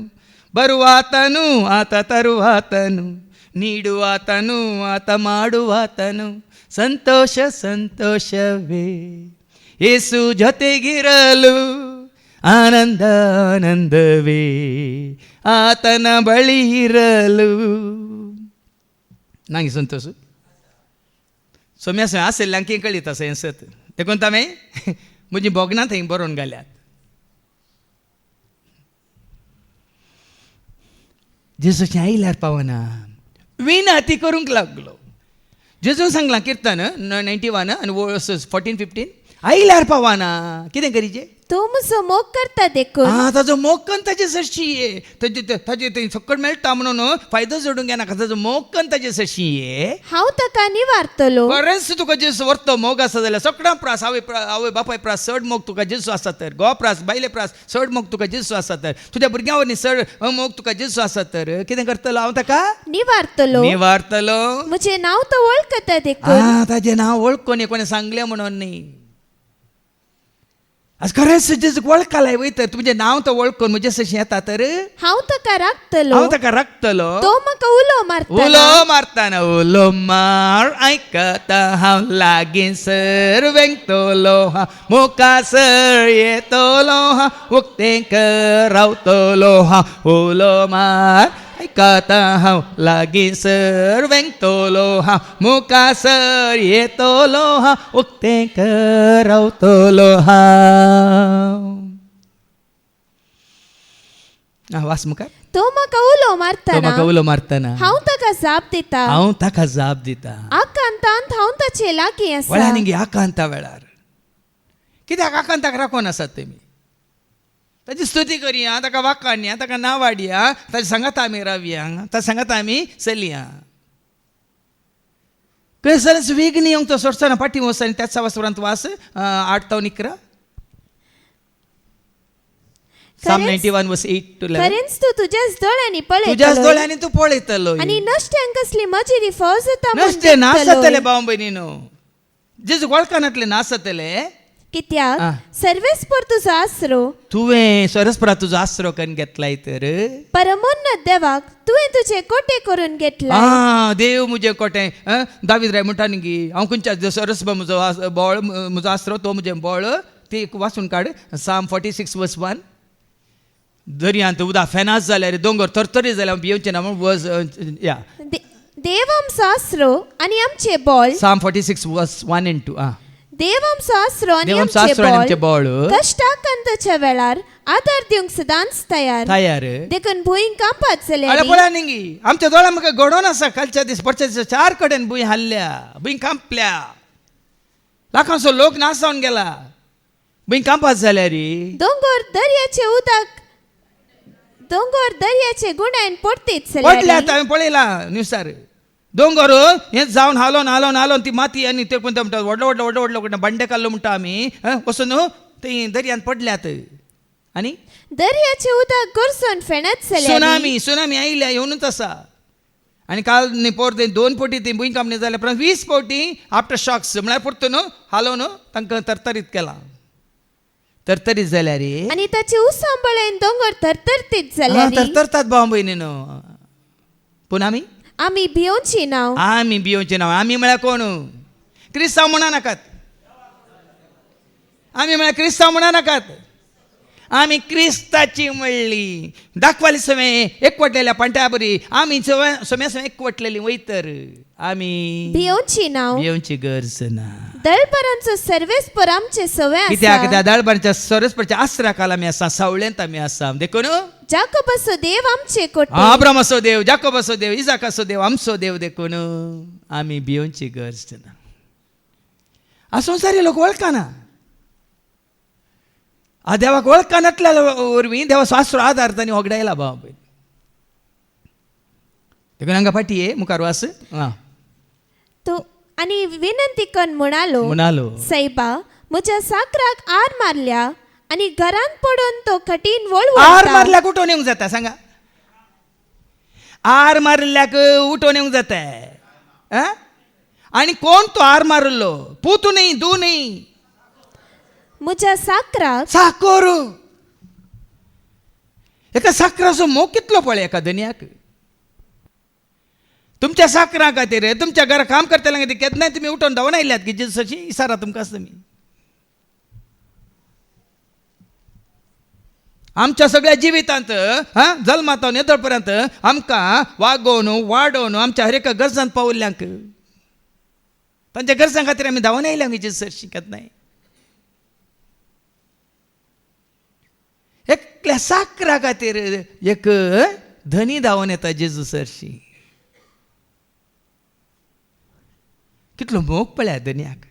ಬರುವಾತನು ಆತ ತರುವಾತನು, ನೀಡುವಾತನು ಆತ ಮಾಡುವಾತನು. ಸಂತೋಷ ಸಂತೋಷವೇ ಯೇಸು ಜೊತೆಗಿರಲು, ಆನಂದ ಆನಂದವೇ ಆತನ ಬಳಿ ಇರಲು. ನಂಗೆ ಸಂತೋಷ सोम्या सोय आसल्ल्यान की कळीत आसा हें सत. देखून तांवें म्हजीं बोगनां थंय बरोवन घाल्यात. जेजूचें आयल्यार पावना विनंती करूंक लागलो. जेजून सांगलां किर्तन 91 आनी 14-15, आयल्यार पावना कितें करीचें. तो म्हजो मोग करता देखून. ताजो मोग करून ताजे सरशी ये, ताजे थंय सकट मेळटा म्हणून फायदो जोडूंक घेनाका. ताजो मोग करून ताजे सरशी ये. हांव ताका निवारतलो. खरेंच तुका जेसू व्हरतो मोग आसा जाल्यार सगळ्यां प्रास, आवय बापाय प्रास चड मोग तुका जेसू आसा तर, घोव प्रास बायले प्रास चड मोग तुका जेसू आसा तर, तुज्या भुरग्यां वरवीं चड मोग तुका जेसू आसा तर कितें करतलो हांव ताका निवारतलो. निवारतलो. म्हजें नांव तो वळखता देखून. ताजें नांव वळखून कोणें सांगलें म्हणून न्ही. आज खरेंच जेजूक वळखलाय वयतर तुजें नांव तो वळखून म्हजे सशी येता तर हांव ताका राखतलो. हांव ताका राखतलो. तो म्हाका उलो मारता. उलो मारतना उलो मार आयकता हांव लागीं सर वेंगतलो हा, मुखासर येतलो हा, उक्तेंक रावतलो हा. उलो मार आयकता हांव लागीं सर वेंगतलो हा, मुखासर येतलो हा, उक्तेंक रावतलो हा. वास मुखार. तो म्हाका उलो मारतना म्हाका उलो मारतना हांव ताका जाप दिता. हांव ताका जाप दिता. आकांतांत हांव ताचे लागीं आसा. वळ्यान गे आकांता वेळार कित्याक आकांताक राखून आसात तेमी. ताची स्तुती करया, ताका वाखाणया, ताका नांव वाडया, ताच्या सांगात आमी रावया, ताच्या सांगात आमी चलया. खंय जाल्यार वेगणी येवंक तो सोडचना पाठी वच आनी त्याच वासुरांत वास 8-11 Psalm 91:8-11. खरेंच तू तुझ्याच दोळ्यांनी तुज्याच पळयतलो. दोळ्यांनी तू पळयतलो. आणि नश्ट्यांक कसली मजुरी फाव जाता नसते नासतले भाव भयणीनो. जेजू वळखनातले नासतले. कित्याक सर्वेस्पर तुजो आसरो तुवें सरस्परा तुजो आसरो करून घेतलाय तर. परमोन्नत देवाक तुवें तुजे कोटे करून घेतला. देव मुजे कोटे. दावीद राय म्हणटा न्ही हांव खंयच्या सरस्प म्हजो बोळ, म्हजो आसरो तो म्हजें बोळ. ती वाचून काड. Psalm 46:1. दर्यांत उदक फेनास जाल्यार दोंगर तरतरी जाल्यार भियोवचे ना म्हणून वज या देव आमचो आसरो आनी आमचे बळ Psalm 46 verse 1 and 2 देव आमचो आसरो आनी देव आमचो आमचे आसरो आनी आमचे बळ बळ कश्टाक अंतच्या वेळार आदार दिवंक सदांच तयार तयार देखून भुंयक कांपात अरे जाल्यार पळया निंगी आमच्या दोळ्या म्हाका घडोवन आसा कालच्या दीस परच्या 4 कडेन भुंय हाल्ल्या भुंय कांपल्या लाखांचो लोक नाश जावन गेला भुंय कांपात जाल्यार दोंगर दर्याचे गुणायन पडतीत पडल्या जाल्यार हांवें पळयला न्यूसार दोंगर हें जावन हालोवन ती माती आनी ते कोणते म्हणटा व्हडलो बंडे काडलो म्हणटा आमी वचून थंय दर्यांत पडल्यात आनी दर्याचे उदक गरजून फेणत जाल्यार सुनामी आयल्या येवनूच आसा आनी काल न्ही परते 2 फावटी ती भुंय कांपणी जाल्या परत 20 फावटी आफ्टर शॉक्स म्हळ्यार परतून हालोवन तांकां तरतरीत केला तरतरीत जाल्यार आनी ताची उसांबळेन दोंगर तरतरतीत जाल्यार तरतरतात भाव भयणीनो पूण आमी भियोवची नाव आमी भियोवचे ना आमी म्हळ्यार कोण क्रिस्तांव म्हणा नाकात आमी म्हळ्यार क्रिस्तांव म्हणा नाकात आमी क्रिस्ताची म्हणली दाखवाली समे एकवटलेल्या पांट्या बरी आमी समे एकवटलेली वयतर आमी भियोवची नाव भियोवची गरज ना दळपरांचो सर्वेस्पर आमचे सवय कित्याक आसा त्या दळबरांच्या सरस्परच्या आस्त्राकाल आमी आसा सावळ्यांत आमी आसा देखून जाकोबाचो देव आमचे कोटे अब्रामाचो देव जाकोबाचो देव इजाकाचो देव आमचो देव देखून आमी भियोवची गरज ना हा संवसारी लोक वळखना देवाक वळखा नटल्या वरवीं देवा शास्त्र आदार तांणी वगडायला भाव पळय देखून हांगा फाटी मुखार वास तो आनी विनंती करून म्हणालो सैबा म्हज्या साकराक आर मारल्या आनी घरांत पडून तो खटीन आर वळवता मारल्याक उठोवन येवंक जाता सांगा आर मारल्याक उठोवन येवंक जाता आनी कोण तो आर मारलो पुतू न्ही दू न्ही म्हज्या साकराक साकोर एका साकराचो मोग कितलो पळय एका धन्याक तुमच्या साकरा खातीर तुमच्या घरा काम करतल्या खातीर केन्नाय तुमी उठोवन धांवन आयल्यात की जेजूसाची इसारा तुमकां आसा तुमी आमच्या सगळ्या जिवितांत जल्मांतून येदोळपर्यंत आमकां वागोवन वाडोवन आमच्या हर एका गरजांत पावल्ल्यांक तांच्या गरजां खातीर आमी धांवन आयल्या जेजूसाची केन्नाय एकल्या साकरा खातीर एक धनी धांवन येता जेजू सरशी कितलो मोग पळया धन्याक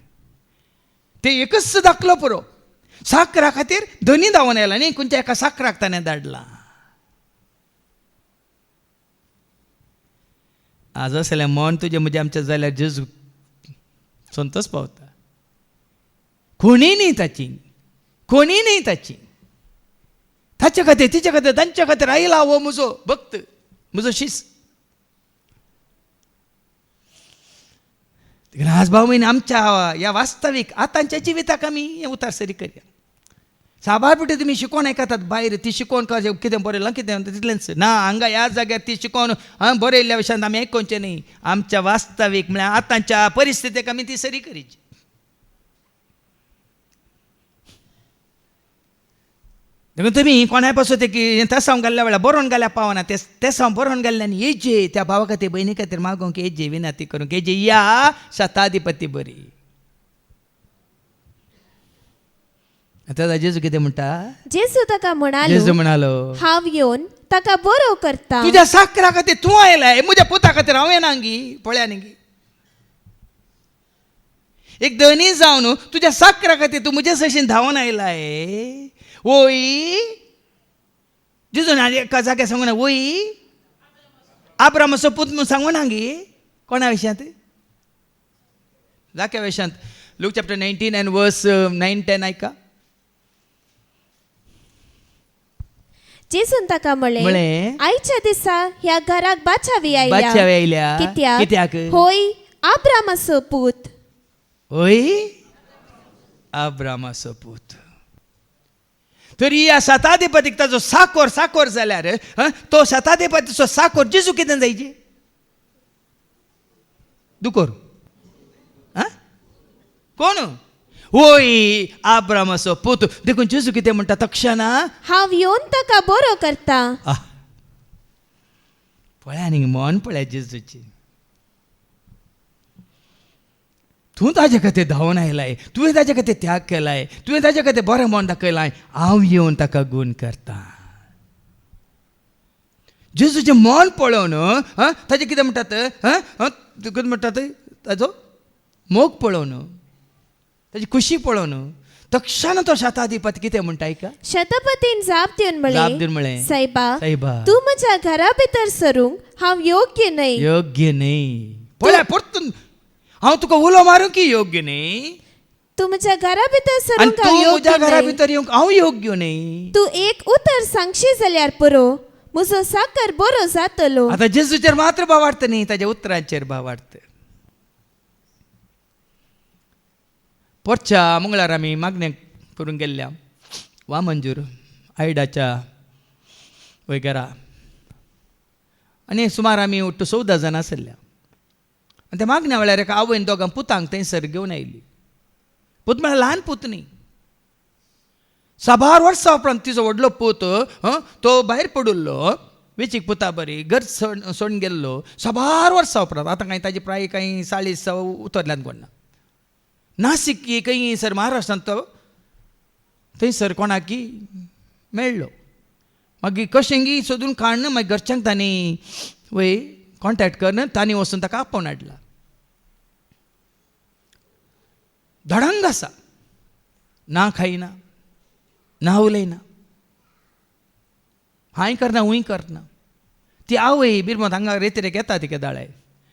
ते एकच दाखलो पुरो साकरा खातीर धनी धांवन आयला न्ही खंयच्या एका साकराक ताणें धाडला आज जाल्यार मन तुजें म्हजें आमचें जाल्यार जेजू संतोश पावता कोणी न्ही ताची ताचे खातीर तिचे खातीर तांच्या खातीर आयला हो म्हजो भक्त म्हजो शिस आज भाव महीन आमच्या ह्या वास्तवीक आतांच्या जिविताक आमी हें उतार सरी करया साबार पुटी तुमी शिकोवन आयकतात भायर ती शिकोवन कितें बरयलां कितें तितलेंच ना हांगा ह्या जाग्यार ती शिकोवन बरयल्ल्या विशयान आमी आयकोवचें न्ही आमच्या वास्तवीक म्हळ्यार आतांच्या परिस्थितीक आमी ती सरी करीची देखून तुमी कोणाय पासून ते तेसांव घाल्ल्या वेळार बरोवन घाल्या पावना तेसांव बरोवन घाल्ल्यान येजे त्या भावा खातीर भयणी खातीर मागोवंक येजे विनंती करूंक येजे या शताधिपती बरी आतां जेजू कितें म्हणटा जेजू ताका जेजू म्हणालो म्हणालो हांव येवन ताका बरो करता तुज्या साकरा खातीर तूं आयलाय म्हज्या पुता खातीर हांव येना गी पळया न्ही एक धनी जावन तुज्या साकरा खातीर तूं म्हजे सशीन धांवन आयलाय ओय जेजून एका जाग्यार सांगू ना ओय आब्रामाचो पूत म्हणून सांगू ना गी कोणा विशयांत जाक्या विशयांत लूक चॅप्टर 19 and verse 9-10 आयका जेजून ताका म्हळें आयच्या दिसा ह्या घराक बाचावी आयल्या कित्याक होय आब्रामाचो पूत ओय आब्रामाचो पूत तरी ह्या शताधिपतीक ताजो साकोर जाल्यार तो शताधिपतीचो साकोर जेजू कितें जायचे दुकोर कोण होय आब्रामाचो पूत. देखून जेजू कितें म्हणटा तक्षणा हांव येवन ताका बरो करता. पळय आनी मन पळय जेजूची. तूं ताजे खातीर धांवन आयलाय, तुवें ताजे खातीर त्याग केलाय, तुवें ताजे खातीर बरें मन दाखयलाय. हांव येवन ताका गूण करता. जेजूचें मन पळोवन ताजें कितें म्हणटात कितें म्हणटात ताजो मोग पळोवन, ताजी खुशी पळोवन तक्षण तो शताधिपती कितें म्हणटा आयका. शतपतीन जाप दिवन जाप दिवन म्हळें, सायबा सायबा, तूं म्हज्या घरा भितर सरूंक हांव योग्य न्हय. योग्य न्हय. पळय परतून हांव तुका उलो मारूं की योग्य न्हय. तूं म्हज्या घरा भितर आनी सरूंक हांव तूं म्हज्या योग्य घरा न्हय. भितर येवंक हांव योग्य न्हय. तूं एक उतर सांगशी जाल्यार पुरो, म्हजो साकर बरो जातलो. आतां जेजूचेर मात्र भावार्थ न्ही, ताच्या उतरांचेर भावार्थ. पोरच्या मंगळार आमी मागणें करून गेल्ल्या वा मंजूर आयडाच्या वयगरा आनी सुमार आमी 14 जाणां आसल्या. आनी त्या मागण्या वेळार एका आवयन दोगां पुतांक थंयसर घेवन आयली. पूत म्हळ्यार ल्हान पूत न्ही, 6 वर्सां उपरांत तिचो व्हडलो पूत तो भायर पडुल्लो वेचीक पुता बरी घर सोडून गेल्लो 6 वर्सां उपरांत. आतां कांय ताजी प्राय कांय 40 उतरल्यान कोण ना. नाशिक खंय सर महाराष्ट्रांत तो थंयसर कोणाकी मेळ्ळो. मागीर कशेंगी सोदून काडन मागीर घरच्यांक तांणी वय कॉन्टेक्ट करून तांणी वचून ताका आपोवन हाडला. धडंग आसा, ना खायना, ना उलयना, हांय करना हुंय करना. ती आवय बिरमत हांगा रेतीरेक येता ती केदाळे.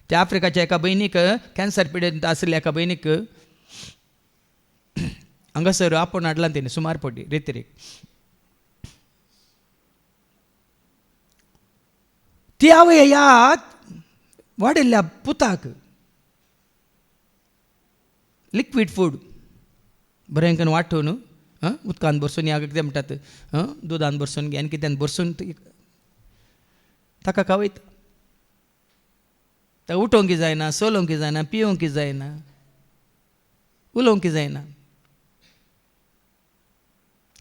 त्या आफ्रिकाच्या एका भयणीक कॅन्सर पिडेंत आशिल्ल्या एका भयणीक हांगासर आपोवन हाडला तेणी सुमार पटी रेतीरेक. ती आवय ह्या वाडिल्ल्या पुताक लिक्वीड फूड बरें करून वांटून उदकान भरसून या कितें म्हणटात दुदान भरसून घे आनी कित्यान भरसून ताका खावयता. ताका उठोवंक जायना, सोलोवंक जायना, पियोवंक जायना, उलोवंक जायना.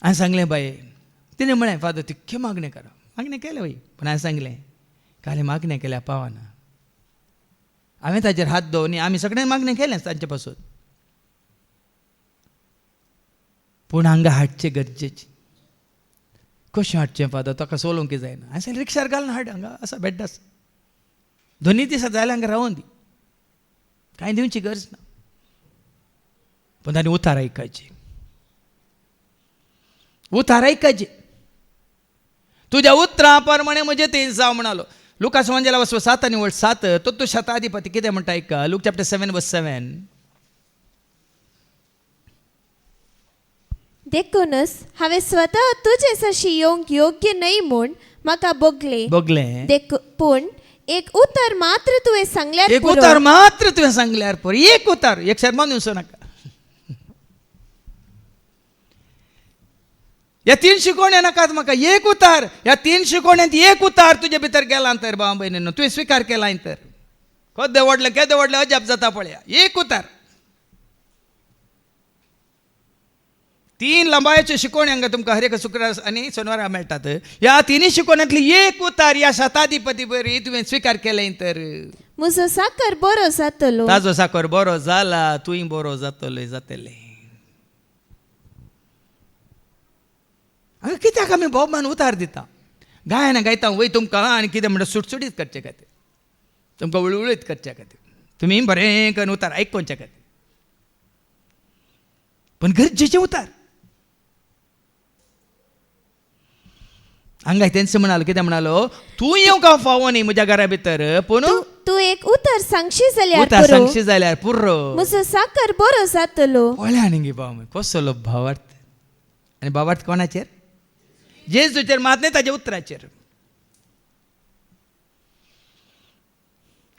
हांवें सांगलें बाये, तिणें म्हळें फादर तितके मागणें करा. मागणें केलें वय, पूण हांवें सांगलें काले मागणें केल्या पावना. हांवें ताचेर हात दवरनी, आमी सगळें मागणें केलें तांचे पासून, पूण हांगा हाडचें गरजेचें. कशें हाडचें फादर, ताका सोलोवंक जायना. हांवें सांगलें रिक्षार घालून हाड, हांगा आसा बेड्ड आसा, 2 दिसां जाल्यार हांगा रावून दी, कांय दिवची गरज ना. पूण ताणें उतार आयकायची, उतार आयकायची. तुज्या उतरां प्रमाणे म्हजें तें जावं म्हणालो. लुकास वांजेला वचो 7 आनी 7 तो शताधिपती कितें म्हणटा आयका. Look chapter 7:7. देखूनच हांवें स्वता तुजे सरशी येवंक योग्य न्हय म्हूण म्हाका बोगलें. पूण एक उतर मात्र तुवें सांगल्यार एक पुरो. उतार मात्र तुवें सांगल्यार पुरो. एक उतार, एक शर्मा दिवचो नाका. ह्या 3 शिकोण्या नाकात म्हाका, एक उतार. ह्या 3 शिकोण्यांत एक उतार तुजे भितर गेला तर भाव भयणीनो, तुवें स्विकार केला तर केदें व्हडलें अजाप जाता पळया. एक उतार. 3 लंबायेच्यो शिकोण्यो हांगा तुमकां हर एक शुक्रार आनी शेनवारा मेळटात. ह्या 3 शिकोण्यांतली एक उतार ह्या शताधिपती बरी तुवें स्विकार केलें तर म्हजो साकर बरो जातलो. ताजो साकर बरो जाला, तुय बरो जातलें. हांगा कित्याक आमी भोवमान उतार दिता. गायना गायता वय तुमकां आनी कितें म्हणटा सुटसुटीत करचे खातीर, तुमकां उळउळीत करचे खातीर, तुमी बरें करून उतार आयकोवचे खातीर. पूण गरजेचे उतार. हांगा तेंच म्हणालो, कितें म्हणालो, तूं येवंक हांव फावो न्ही म्हज्या घरा भितर, पूण तूं एक उतर सांगशी जाल्यार उतार पुरो. सांगशी जाल्यार पुरो. म्हजो साकर बरो जातलो. पळया न्ही गे भाव, कसलो भावार्थ. आनी भावार्थ कोणाचेर? जेजूचेर मात न्ही, ताच्या उतराचेर.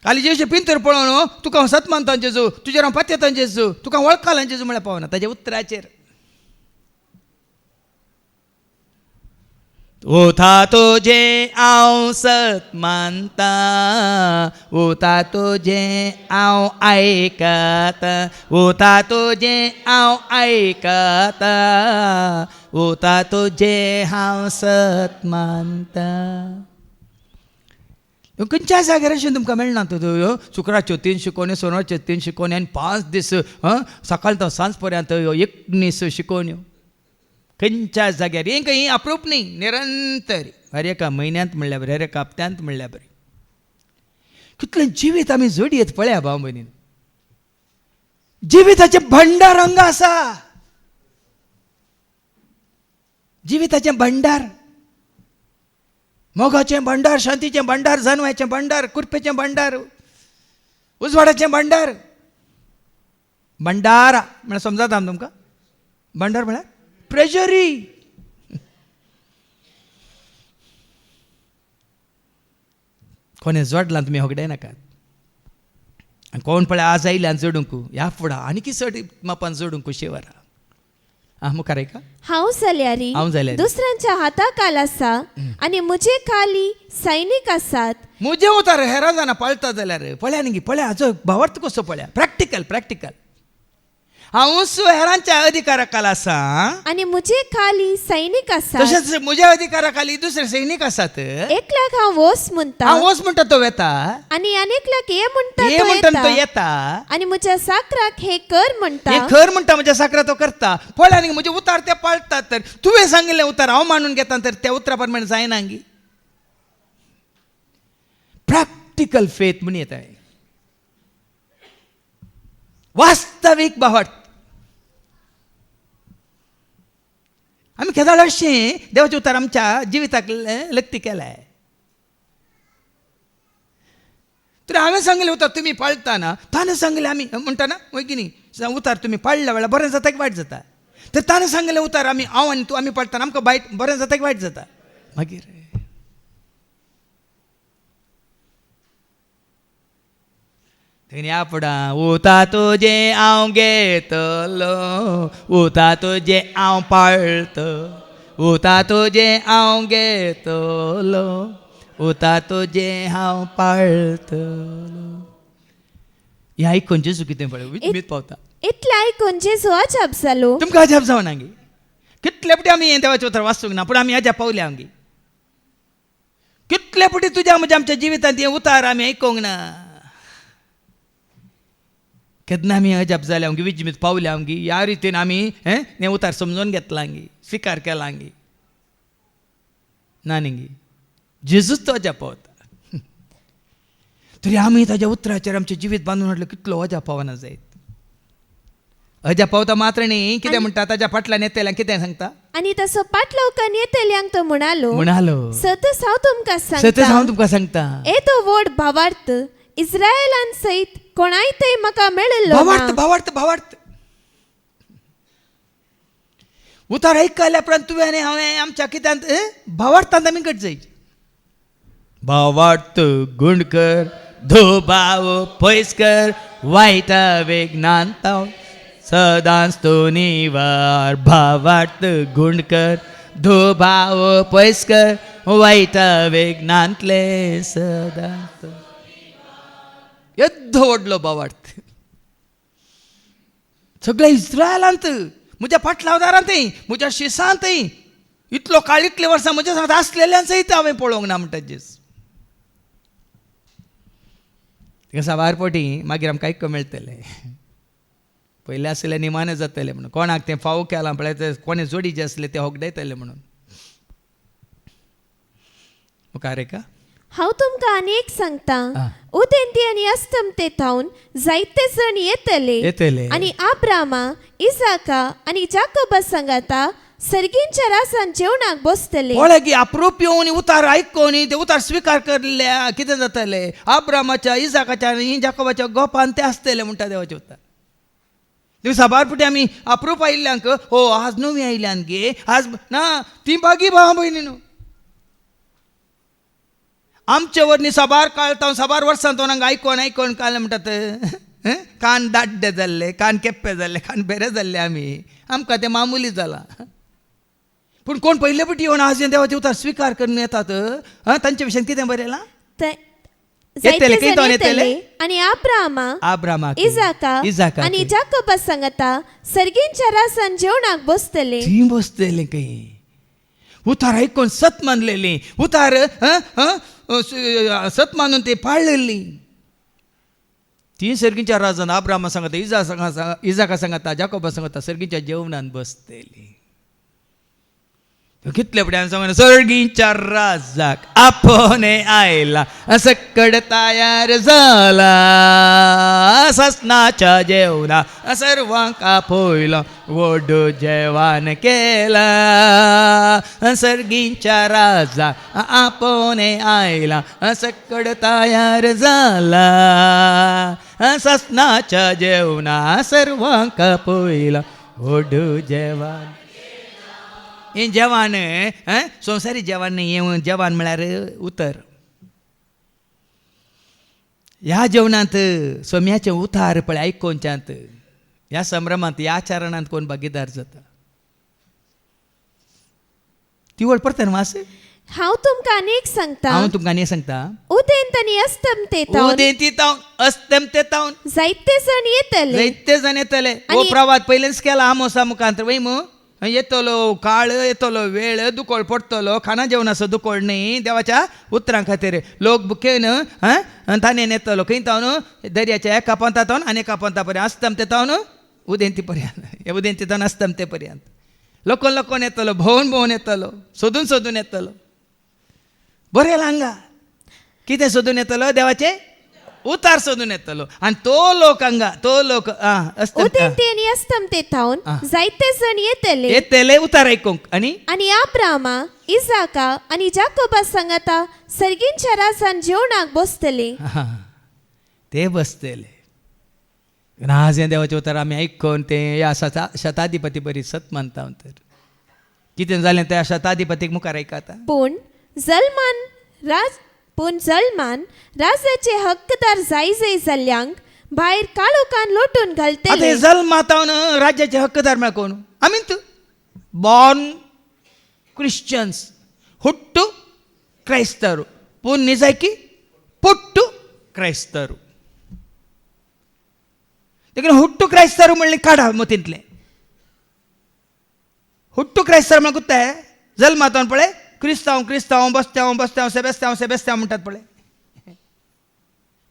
काली जेजू पिंतर पळोवन तुका हांव सत मानता जेजू, तुजेर हांव पातयेता जेजू, तुका वळखला जेजू म्हळ्यार पावना. ताच्या उतराचेर उता तुझे हांव सत मानता, उता तुझे हांव आयकता, उता तुझे हांव आयकता, उता तुझे हांव सत मानता. खंयच्या जाग्यार अशें तुमकां मेळना तो शुक्राच्यो 3 शिकोवण्यो, सोनवारच्यो 3 शिकोवण्यो आनी 5 दीस सकाळ तो सांज पर्यंत एकनीस शिकोवण्यो. खंयच्या जाग्यार हें खंय अप्रूप न्ही, निरंतर हर एका म्हयन्यांत म्हणल्यार बरें, हर एका हप्त्यांत म्हणल्यार बरें. कितलें जिवीत आमी जोडयेत पळया भाव भयणीन. जिविताचे भंडार हांगा आसा, जिविताचें भंडार, मोगाचें भंडार, शांतीचें भंडार, जानवाचें भंडार, कुरपेचें भंडार, उजवाडाचें भंडार. भंडारा म्हळ्यार समजता तुमकां? भंडार म्हळ्यार ट्रेजरी. कोणें जोडलां तुमी होगडाय नाकात. आनी कोण पळय आज आयल्यान जोडूंक ह्या फुडा आनी चड मापान जोडूंक शिवरा. मुखार का हांव जाल्यारी दुसऱ्यांच्या हाताखाल आसा आनी म्हजे खाली सैनीक आसात. मुजे उतार हेरा जाणा पळता जाल्यार पळया न्ही, पळया हाचो भावार्थ कसो पळया. प्रॅक्टिकल हांव हेरांच्या अधिकारा खाला आसा आनी म्हजे खाली सैनीक आसात. तशेंच म्हज्या अधिकारा खाली दुसरे सैनीक आसात. एकल्याक हांव वोस म्हणटा, हांव वोस म्हणटा तो येता, आनी आनेकल्याक हे म्हणटा तो येता, आनी म्हज्या साकराक हे कर म्हणटा. हे कर म्हणटा म्हज्या साकरा तो करता. पळया न्ही, म्हजे उतार ते पाळटात. तर तुवें सांगिल्लें उतार हांव मानून घेता तर त्या उतरा प्रमाणे जायना गी. प्रॅक्टिकल फेथ म्हण येता, वास्तवीक भावार्थ. आमी केदाळ अशें देवाचें उतार आमच्या जिविताक लक्ती केलाय. तर हांवें सांगिल्लें उतार तुमी पाळटा ना, ताणें सांगिल्लें आमी म्हणटा ना वय की न्ही, उतार तुमी पाळ्ळ्या वेळार बरें जाता की वायट जाता. तर ताणें सांगिल्लें उतार आमी हांव आनी तूं आमी पाळटाना आमकां वायट बरें जाता की वायट जाता. मागीर या फुडा उता तुजे हांव घेतलो, उता तुजे हांव पाळतो, उता तुजे हांव घेतलो, उता तुजे हांव पाळतो. ह्या आयकून जेजू कितें पळय उमेद पावता. इतलें आयकून जेजू अजाप जालो. तुमकां अजाप जावना गे. कितले पुटी आमी हें देवाचें उतर वाचूंक ना, पूण आमी अजाप पावल्या गे. कितले पुटी तुज्या म्हज्या आमच्या जिवितांत हें उतार आमी आयकूंक ना. केन्ना आमी अजाप जाल्या गी, विजमीत पावल्या गी. ह्या रितीन आमी हें उतार समजून घेतलां गी, स्विकार केला गी. ना न्ही गी, जेजूच तो अजाप पावता. तरी आमी ताज्या उतराचेर आमचें जिवीत बांदून हाडलें कितलो अजाप पावना जायत. अजाप पावता मात्र न्ही, कितें म्हणटा ताज्या फाटल्यान येतेल्यांक कितें सांगता. आनी तसो पाटलवकान येतेल्यांक तो म्हणालो, सतच हांव तुमकां सांगता, येदो व्हड भावार्थ इस्रायेलान सयत कोणाय थंय म्हाका मेळिल्लो ना. भावार्थ उतार आयकल्या उपरांत तुवें आनी हांवें आमच्या कित्यांत भावार्थांत आमी घट जाय. भावार्थ गुण कर, धो भाव पयस कर, वायटा वेगनान ताव सदांच तो निवार. भावार्थ गुण कर, धो भाव पयस कर, वायटा वेगनांतले सदांच. येद्दो व्हडलो भावार्थ सगळ्या इस्रायलांत, म्हज्या फाटलावदारांतय, म्हज्या शिसांतय, इतलो काळ इतले वर्सां म्हज्या सांगत आसलेल्यान सयत हांवें पळोवंक ना म्हणटा जेस. तिका साबार पोटी मागीर आमकां आयकूंक मेळटलें. पयलें आसलें निमाणें जातलें म्हणून, कोणाक तें फावो केलां पळय ते कोणें जोडी जे आसले ते होगडायतले म्हणून. मुखार का हांव तुमकां आनी एक सांगता, उदेंती आनी अस्तमते थावन जायते जण येतले आनी आब्रामा, इसाका आनी जाकोबा सांगाता सर्गींच्या रासान जेवणाक बसतले. पळय की अप्रूप येवन उतार आयकून ते उतार स्विकार करल्या कितें जातलें. आब्रामाच्या, इसाकाच्या आनी जाकोबाच्या गोपान ते आसतले म्हणटा देवाचें उतार. तुम्ही साबार पुटी आमी अप्रूप आयिल्ल्यांक हो आज नवी आयिल्ल्यान गे आज ना ती बागी भाव भयणीनो. आमचे वरनी साबार काळता साबार वर्सां तो हांगा आयकोन काल म्हणटात कान दाड्डे जाल्ले, कान केप्पे जाल्ले, कान बेरे जाल्ले आमी. आमकां तें मामुली जालां. पूण कोण पयले पटी येवन आज देवाचे उतार स्वीकार करून येतात तांच्या विशयान कितें बरयलां? जायते येतले, जण जावन येतले. येतले आणि अब्रामाक इजाका आणि जाकोबा संगता सर्गींच्या रासान जेवणाक बसतले. ती बसतले काही उतार ऐकून सत मानलेली, उतार सत मानून ते पाळलेली. ती सर्गींच्या राजान अब्रामा सांगता इजाका सांगता जाकोबा सांगता सर्गींच्या जेवणान बसतली. कितले फुड्यान सांगून सर्गींच्या राजाक आपणे आयला सकड तयार झाला ससनाच्या जेवणा सर्वांक आपयला व्हड जेवण केला. सर्गींच्या राजाक आपणे आयला सकड तयार झाला ससनाच्या जेवणा सर्वांक आपयला व्हड जेवण. हे जेवण संवसारी जेवण नाही, जेवण म्हळ्यार उतर. ह्या जेवणांत सोम्याचें उतार पळय आयकोनच्यांत ह्या संभ्रमांत ह्या आचरणांत कोण भागीदार जाता ती वळ परत वास. हांव तुमकां आनीक सांगता उदेंत आनी अस्तम ते तावन जायते जण येतले. हो प्रवाद पयलेच केला आमोसा मुखांतर वय मू येतलो काळ येतलो वेळ दुकोळ पडतलो खाना जेवणाचो दुकोळ न्ही देवाच्या उतरां खातीर लोक बुकेन ताणेन येतलो खंय तावन दर्याच्या एका पंथा तावन आनी एका पंथा पर्यंत अस्तम ते तावन उदेंती पर्यंत उदेंती तावन अस्तम ते पर्यंत लोकोन येतलो भोवन येतलो सोदून येतलो. बरें हांगा कितें सोदून येतलो? देवाचे उतार सोदून येतलो आनी तो लोक उदेंती आनी अस्तम ते थावन जायते जण येतले उतार आयकूंक. आनी अब्रामा इजाका आनी जाकोबा सांगता सर्गींच्या रासान जेवणाक बसतले. ते बसतले. आज हें देवाचें उतार आमी आयकून ते ह्या शताधिपती बरी सत मानता. तर कितें जालें त्या शताधिपतीक मुखार ऐकाता. पूण जल्मान राजाचे हक्कदार जाय जाल्ल्यांक भायर काळोखान लोटून घालतले. जल्मा तावन राज्याचे हक्कदार म्हळ्यार कोण? आमीच बॉर्न क्रिश्चियन्स हुट्टू क्रायस्तरू पूण निजायकी पुट्टू क्रायस्तरू. देखीन हुट्टू क्रायस्तरू म्हणलें काडा मतींतलें. हुट्टू क्रायस्तर म्हळ्यार कुत्ताय जल्मा तावन पळय क्रिस्तांव सेबेस्तांव म्हणटात पळय.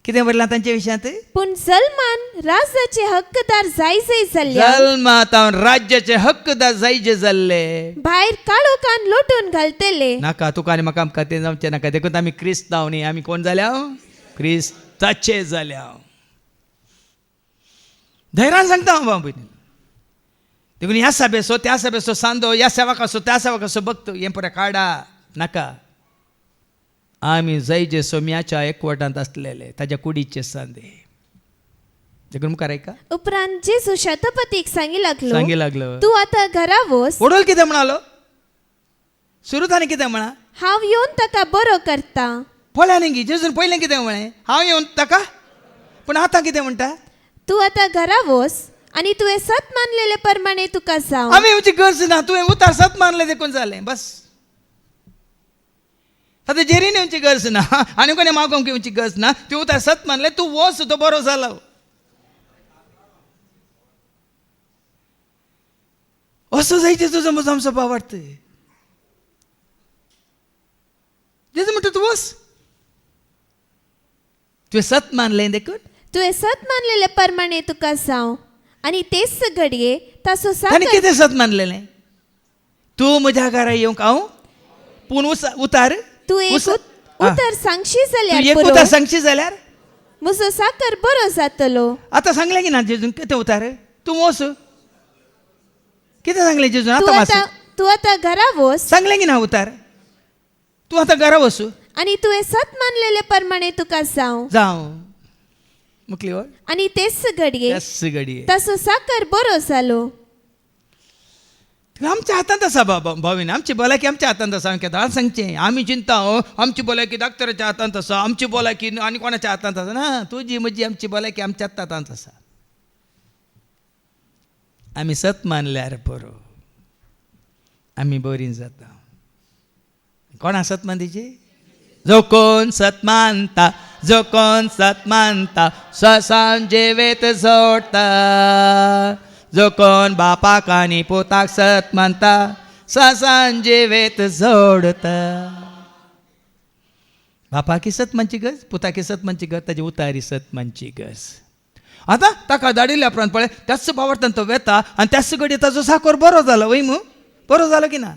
कितें बरयलां तांचे विशयांत? पूण जल्मान राजाचे हक्कदार जाय जाल्ल्याक जल्मा तावन राज्याचे हक्कदार जायजे जाल्ले भायर काळोखान लोटून घालतले. नाका तुका आनी म्हाका आमकां तें जावचें नाका. देखून आमी क्रिस्तांव न्ही, आमी कोण जाल्या? क्रिस्ताचे जाल्या. धैर्यान सांगता हांव बाबा भयणी. देखून ह्या सभेचो त्या सभेचो सांदो ह्या सेवकाचो त्या सेवकाचो भक्त हें पळय काडा नाका. आमी जैजे सोम्याच्या एकवटांत आसलेले ताच्या कुडीचे सांदे. देखून मुखार ऐका. उपरांत जेजू शतपतीक सांगी लागलो तूं आतां घरा वच. वडोल कितें म्हणालो? सुरू ताणें कितें म्हणा? हांव येवन ताका बरो करता. पळय न्ही जेजून पयलें कितें म्हळें? हांव येवन ताका. पूण आतां कितें म्हणटा? तूं आतां घरा वच आनी तुवें सत मानलेले प्रमाणे तुका जावं. आमी येवची गरज ना. तुवें उतार सत मानलें देखून जालें बस. आतां जेरीन येवची गरज ना आनी कोणें मागोवंक येवची गरज ना. तूं उतार सत मानलें तूं वच तो बरो जालो. असो जायचे तुजो म्हजो आमचो भाव वाटता. जेजू म्हणटा तूं वच. तुवें सत मानलें देखून तुवें सत मानलेले प्रमाणे तुका जावं. आनी तेच घडये ताचो ताणें कितें सत मानलेलें? तूं म्हज्या घरा येवंक हांव पूण उतार तूं एक उतर सांगशी जाल्यार म्हजो साकर बरो जातलो. आतां सांगलें की ना जेजून कितें उतार? तूं वच. कितें सांगलें जेजून? तूं आतां घरा वच. सांगलें की ना उतार? तूं आतां घरा वच आनी तुवें सत मानलेले प्रमाणे तुका जावं. मुकली वळ. आनी तेच घडये ताचो साकर बरो जालो. आमच्या हातांत आसा भावीन. आमची भलायकी आमच्या हातांत आसा. हांव सांगचें आमी चिंता आमची भलायकी डॉक्टराच्या हातांत आसा, आमची भलायकी आनी कोणाच्या हातांत आसा. ना, तुजी म्हजी आमची भलायकी आमच्याच हातांत आसा. आमी सत मानल्यार बरो. आम्ही बरी जाता. कोण सत मानतीचे? जो कोण सत मानता, जो कोण सत मानता ससान जिवेत जोडता. जो कोण बापाक आनी पोताक सत मानता ससान जिवेत जोडता. बापाकी सत मानची गज, पुताकी सत मानची गज, ताची उतारी सत मानची गज. आता ताका धाडिल्ल्या उपरांत पळय त्याच पावरतान तो वेता आनी त्याच घडये ताजो साकर बरो जालो. वय मू बरो जालो की ना?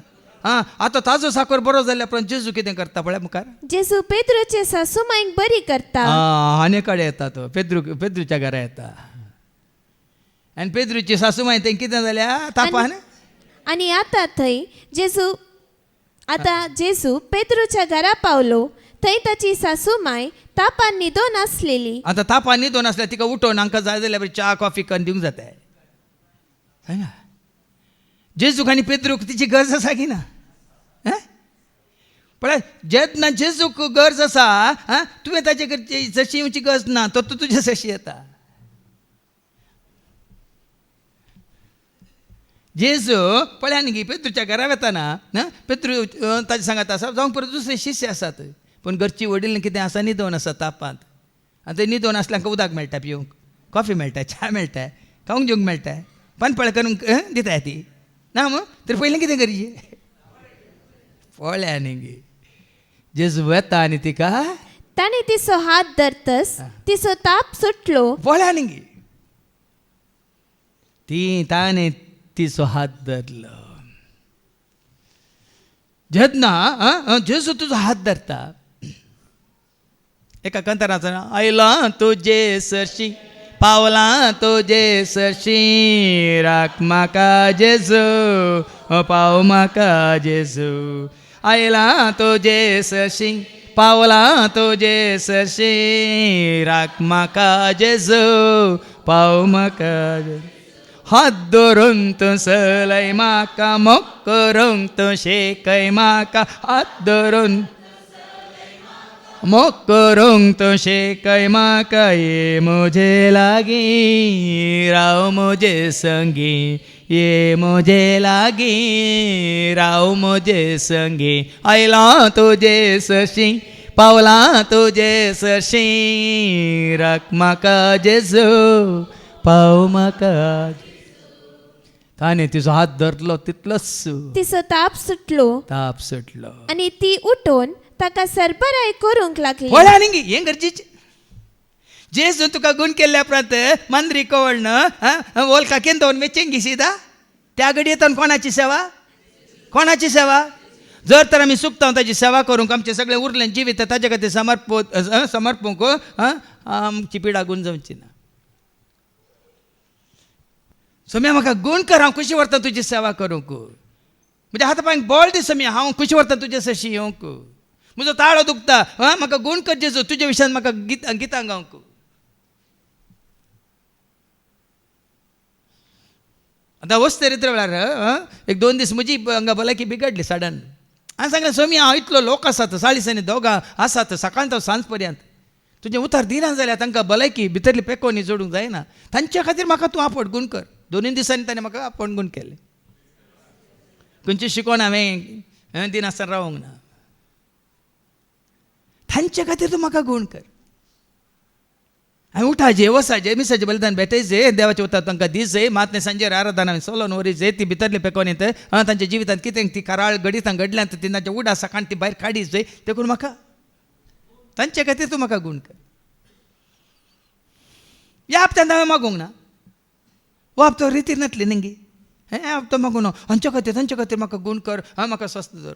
हां, आता ताजो साकर बरो जाल्ल्या उपरांत जेजू कितें करता पळय मुखार? जेजू पेद्रूचे सासूमाईक बरी करता. आने कडेन येता तो, पेद्रूच्या घरा येता. आनी पेद्रूची सासूमाय तें कितें जाल्या तापान. आणि आता थंय जेजू पेद्रूच्या घरा पावलो. थंय ताची सासूमाय तापान न्हिदोन आसलेली. आता तापान न्हिदोन आसल्या तिका उठोवन हांकां जाय जाल्यार बरी च्या कॉफी करून दिवंक जाता. सांगा, जेजूक आनी पेद्रूक तिची गरज आसा की ना? पळय, जेन्ना जेजूक गरज आसा तुवें ताचे जशी येवची गरज ना, तो तुजे जशी येता. जेजू पळय न्ही, पेद्रूच्या घरा वेताना पेद्रू ताजे सांगात आसा जावंक परत दुसरे शिश्य आसात, पूण घरची वडील कितें आसा न्हिदोन आसा तापांत. आनी ते न्हिदोन आसल्यांक उदक मेळटा पिवंक, कॉफी मेळटा, च्या मेळटा, खावंक जेवंक मेळटा, पानपळ करूंक दिता ती ना. मग तर पयलीं कितें करचें? पळया न्ही, जेजू वेता आनी तिका ताणें तिचो हात धरतस तिचो ताप सुटलो. पळया न्ही, ताणें तिचो हात धरलो. जेन्ना जेजू तुजो हात धरता, एका कंतराचो आयला तुजे सरशी, पावला तुजे सरशी, राख म्हाका जेजू, पाव म्हाका जेजू. आयला तुजे सरशी, पावला तुजे सरशी, राख म्हाका जेजू, पाव म्हाका जेजू. हात धरून तूं चलय म्हाका, मोग करूंक तूं शेकय म्हाका. हात धरून मोग करूंक तूं शेकय म्हाका. ये म्हजे लागीं राव म्हजे संगी, ये म्हजे लागीं राव म्हजे संगी. आयला तुजे सरशी, पावला तुजे सरशी, राख म्हाका जेजू, पाव म्हाका. ताणें तिचो हात धरलो तितलोच तिचो ताप सुटलो. आणि ती उठोन ताका सरबराय करूंक लागली. पळया न्ही, हें गरजेचें. जेजू तुका गुण केल्ल्या उपरांत मांद्री कवळण वोलकाकेन दवरून वेचेन घेशीदा. त्या घडयेतून कोणाची सेवा? कोणाची सेवा? जर तर आमी चुकता ताची सेवा करूंक आमचें सगळें उरलें जिवीत ताजे खातीर समर्पूंक आमची पिडा गुंजवची ना. सोम्या म्हाका गूण कर, हांव कशी व्हरता तुजी सेवा करूंक. म्हणजे हाता पांयांक बळ दी सोम्या, हांव कशी व्हरता तुजे सशी येवंक. म्हजो ताळो दुखता, म्हाका गूण कर जेजू, तुजे विशयान म्हाका गितां गावंक. आतां वस्तेरित्र वेळार एक 2 दीस म्हजी हांगा भलायकी बिगडली सडन. हांवें सांगलें सोम्या, हांव इतलो लोक आसात, 40 दोगां आसात, सकाळ तो सांज पर्यंत तुजें उतर दिना जाल्यार तांकां भलायकी भितरली पेकोनी जोडूंक जायना. तांच्या खातीर म्हाका तूं आपट गूण कर. 2 दिसांनी ताणें म्हाका आपण गूण केलें. खंयचें शिकोवन हांवें दिनासतना रावूंक ना. तांचे खातीर तूं म्हाका गूण कर. हांवें उठाजे, वसाजे, मिसाचे बलिदान भेटयचे, देवाचे उतर तांकां दिसय, मातने सांजेर आराधना हांवें चलोवन वरीचे, ती भितरली पेकोन येत तांच्या जिवितांत कितें ती कराळ घडीत घडल्यान ती तांच्या उडा सकाळ ती भायर काडीच ते करून म्हाका तांचे खातीर तूं म्हाका गूण कर. ह्या हप्त्यांत हांवें मागूंक ना. वो हप्तो रितीर नातली न्ही. हें हप्तो मागूं ना. हांचे खातीर तांचे खातीर म्हाका गूण कर, म्हाका स्वस्थ दवर.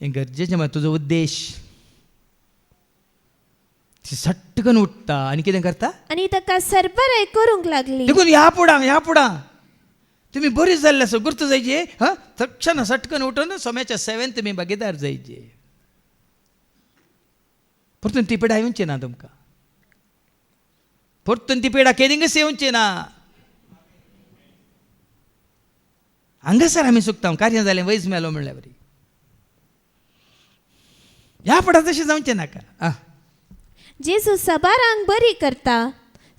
हें गरजेचें म्हळ्यार तुजो उद्देश सट्टकन उठता आनी कितें करता आनी ताका सरबराय करूंक लागली. देखून ह्या पुढा तुमी बरी जाल्ले आसा गुर्त जायचे. तक्षण सटकन उठून सोम्याच्या सेवेन तुमी भागीदार जायचे. परतून ती पिडा येवची ना तुमकां. परतून ती पिडा केदींगच येवची ना. हांगासर आमी चुकता. कार्य जालें वयज मेलो म्हणल्या बरी. ह्या फुडां तशें जावचें नाका. जेजू सबारांक बरी करता.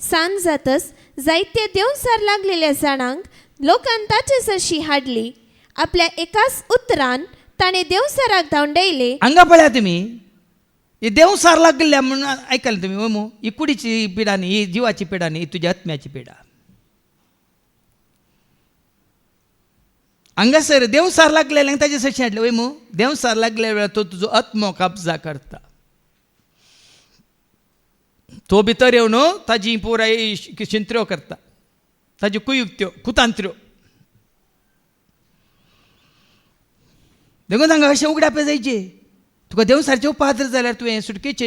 सांज जातच जायते देंवसार लागलेल्या जाणांक लोकांन ताचे सरशी हाडली. आपल्या एकाच उतरान ताणे देवसराक धांवडयले. हांगा पळया तुमी ही देवसार लागल्या म्हणून ऐकलं तुम्ही मो ही कुडीची पिडा न्ही, ही जिवाची पिडा न्ही, ही तुझ्या आत्म्याची पिडा. हांगासर देवसार लागलेल्यांक ताचे सरशी हाडले. वय मो देवसार लागल्या वेळार तो तुजो आत्मो कब्जा करता. तो भितर येवन ताजी पुराय चिंत्र्यो करता, ताजी कुयुक्त्यो कुतांत्र्यो. देखून तांकां अशें उगड्यापे जायचे. तुका देवसारच्यो पात्र जाल्यार तुवें सुटकेचे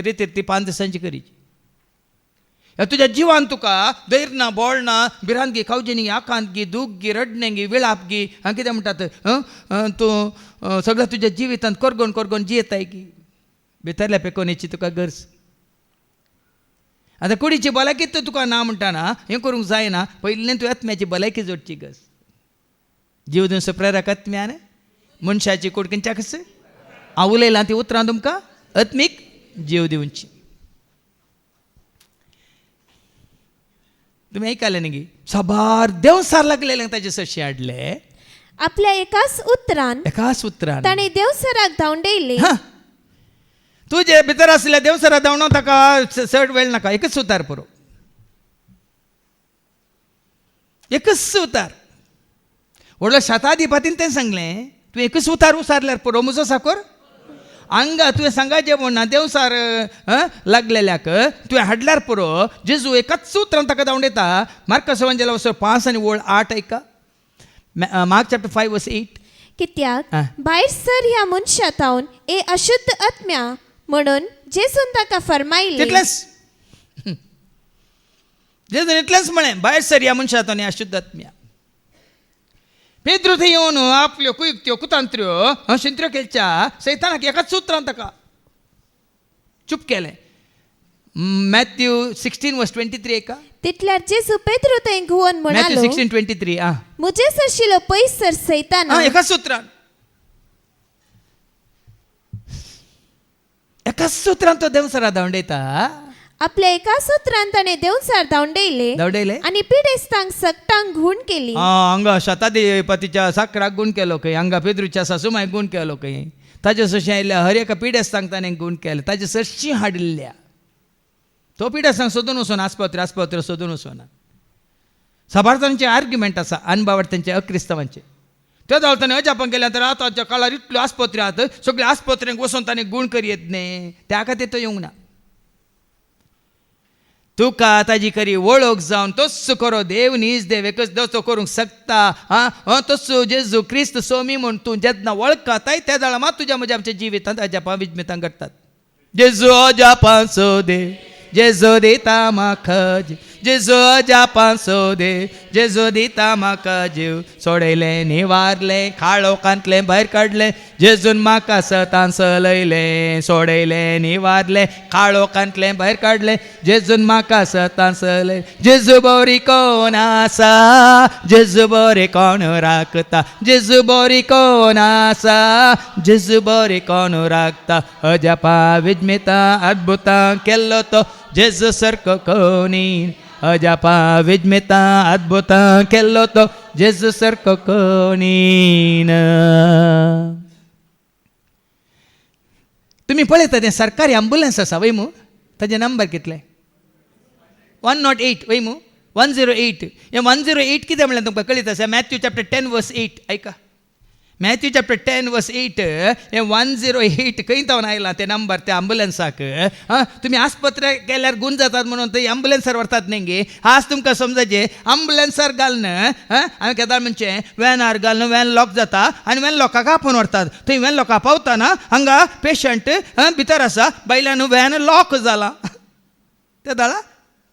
रितीर ती 5 दिसांची करीची. तुज्या जिवान तुका दैर ना, बोळ ना, भिरांत गी, खावजेनी, आकांत गी, दूख गी, रडणें गी, विळाप गी, कितें म्हणटात तूं सगळ्या तुज्या जिवितांत करगोन करगोन जियेताय गी. भितरल्या पेकोनेची तुका गरज. आतां कुडीची भलायकी तुका ना म्हणटाना हें करूंक जायना. पयलीं तुवें आत्म्याची भलायकी जोडची गरज. जीव दिवचो प्रेरक आत्म्यान मनशाची कूड खंयच्या कस हांव उलयलां ती उतरां तुमकां आत्मीक जीव दिवची. तुमी आयकलें न्ही गी साबार देवसार लागलेल्यांक ताचे सरशी हाडले. आपल्या एकाच उतरान ताणे देवसराक धांवडयले. तुजे भितर आसलेल्या देवसरा धांवडो ताका चड वेळ नाका. एकच उतार पुरो, एकच उतार. व्हडलो शताधिपतीन तें सांगलें तूं एकच उतार उसारल्यार पुरो म्हजो साकोर. हांगा तुवें सांगाचें म्हणना देवसार लागलेल्याक तुवें हाडल्यार पुरो. जेजू एकाच उतरान ताका धांवडयता. मार्कस एवंजेलिस्ट 5 आनी 8 ऐका. मार्क चॅप्टर 5 वर्स 8. कित्याक भायर सर ह्या मनशातावन ए अशुद्ध आत्म्या म्हणून जेजून ताका फरमायले. तितलेंच जेजून इतलेंच म्हळें भायर सर ह्या मनशातावन ए अशुद्ध आत्म्या. पेद्रू थंय येवन आपल्यो कुयुक्त्यो कुतांत्र्यो शिंत्र्यो केलच्या सैतानाक एकाच उतरान ताका चूप केलें. मॅथ्यू 16 वर्स 23 ऐका. तितल्यार जेजू पेद्रू थंय घुवन मॅथ्यू म्हणालो 16:23. मुजे सरशिलो पयस सर सैताना. एकाच उतरान तो देवसरा धांवडयता. आपल्या एकाच उतरान ताणे देवसार धांवडयले आनी पिडेस्तांक सक्तांक घुण केली. हांगा शताधिपतीच्या साकराक गुण केलो खंय, हांगा पेद्रूच्या सासूमांक गुण केलो खंय, ताजे सरशी आयिल्ल्या हर एका पिडेस्तांक ताणें गुण केले. ताजे सरशी हाडिल्ल्या. तो पिडेस्तांक सोदून वचून आस्पत्र सोदून वचून साबार तांचे आर्ग्युमेंट आसा अनबावडतांचे अक्रिस्तवांचे. त्या जाल्यार ताणें अजापान केल्या तर आतांच्या काळार इतल्यो आस्पत्री आहात सगळ्या आस्पत्र्यांक वचून ताणें गुण करीत न्ही. त्या खातीर तो येवंक ना. तुका ताजी खरी वळख जावन तोच करो देव नीज देव एकच देव तो करूंक शकता. तोच जेजू क्रिस्त सोमी म्हूण तूं जेन्ना वळखताय त्या जाल्यार मात तुज्या म्हज्या आमच्या जिवितांत अजापां विजमितां घडटात. जेजू अजापां सो देव जेजू दिता म्हाका जेजू अजापां सो देव जेजू दिता म्हाका जीव. सोडयलें निवारलें काळोखांतलें भायर काडलें जेजून म्हाका सतान चलयलें. सोडयलें निवारलें काळोखांतलें भायर काडलें जेजून म्हाका सतान चलयलें. जेजू बरी कोण आसा जेजू बरें कोण राखता जेजू बरी कोण आसा जेजू बरें कोण राखता. अजापां विजमितां अद्भुतां केल्लो तो जेजू सारको कोणी. अजापां विजमितां अद्भुतां केल्लो तो जेजू सारको कोणीन. तुमी पळयता तें सरकारी ॲम्ब्युलन्स आसा वय मू ताजे नंबर कितले 108 वय मू 108. हे 108 कितें म्हणल्यार तुमकां कळीत आसा. मॅथ्यू चॅप्टर 10 वर्स 8 ऐका. मॅथ्यू चॅप्टर 10 वर्स 8 हे 108 खंय तावन आयलां ते नंबर त्या ॲम्ब्युलन्साक. तुमी आस्पत्रे गेल्यार गुण जातात म्हणून ते ॲम्ब्युलन्सार व्हरतात न्ही गे. आज तुमकां समजाचे ॲम्ब्युलन्सार घालन आमी केदार म्हणचे वॅनार घालन वॅन लॉक जाता आनी वॅन लॉकाक आपोवन व्हरतात. थंय वॅन लॉकाक पावतना हांगा पेशंट भितर आसा भायल्यान वॅन लॉक जाला. ते जालां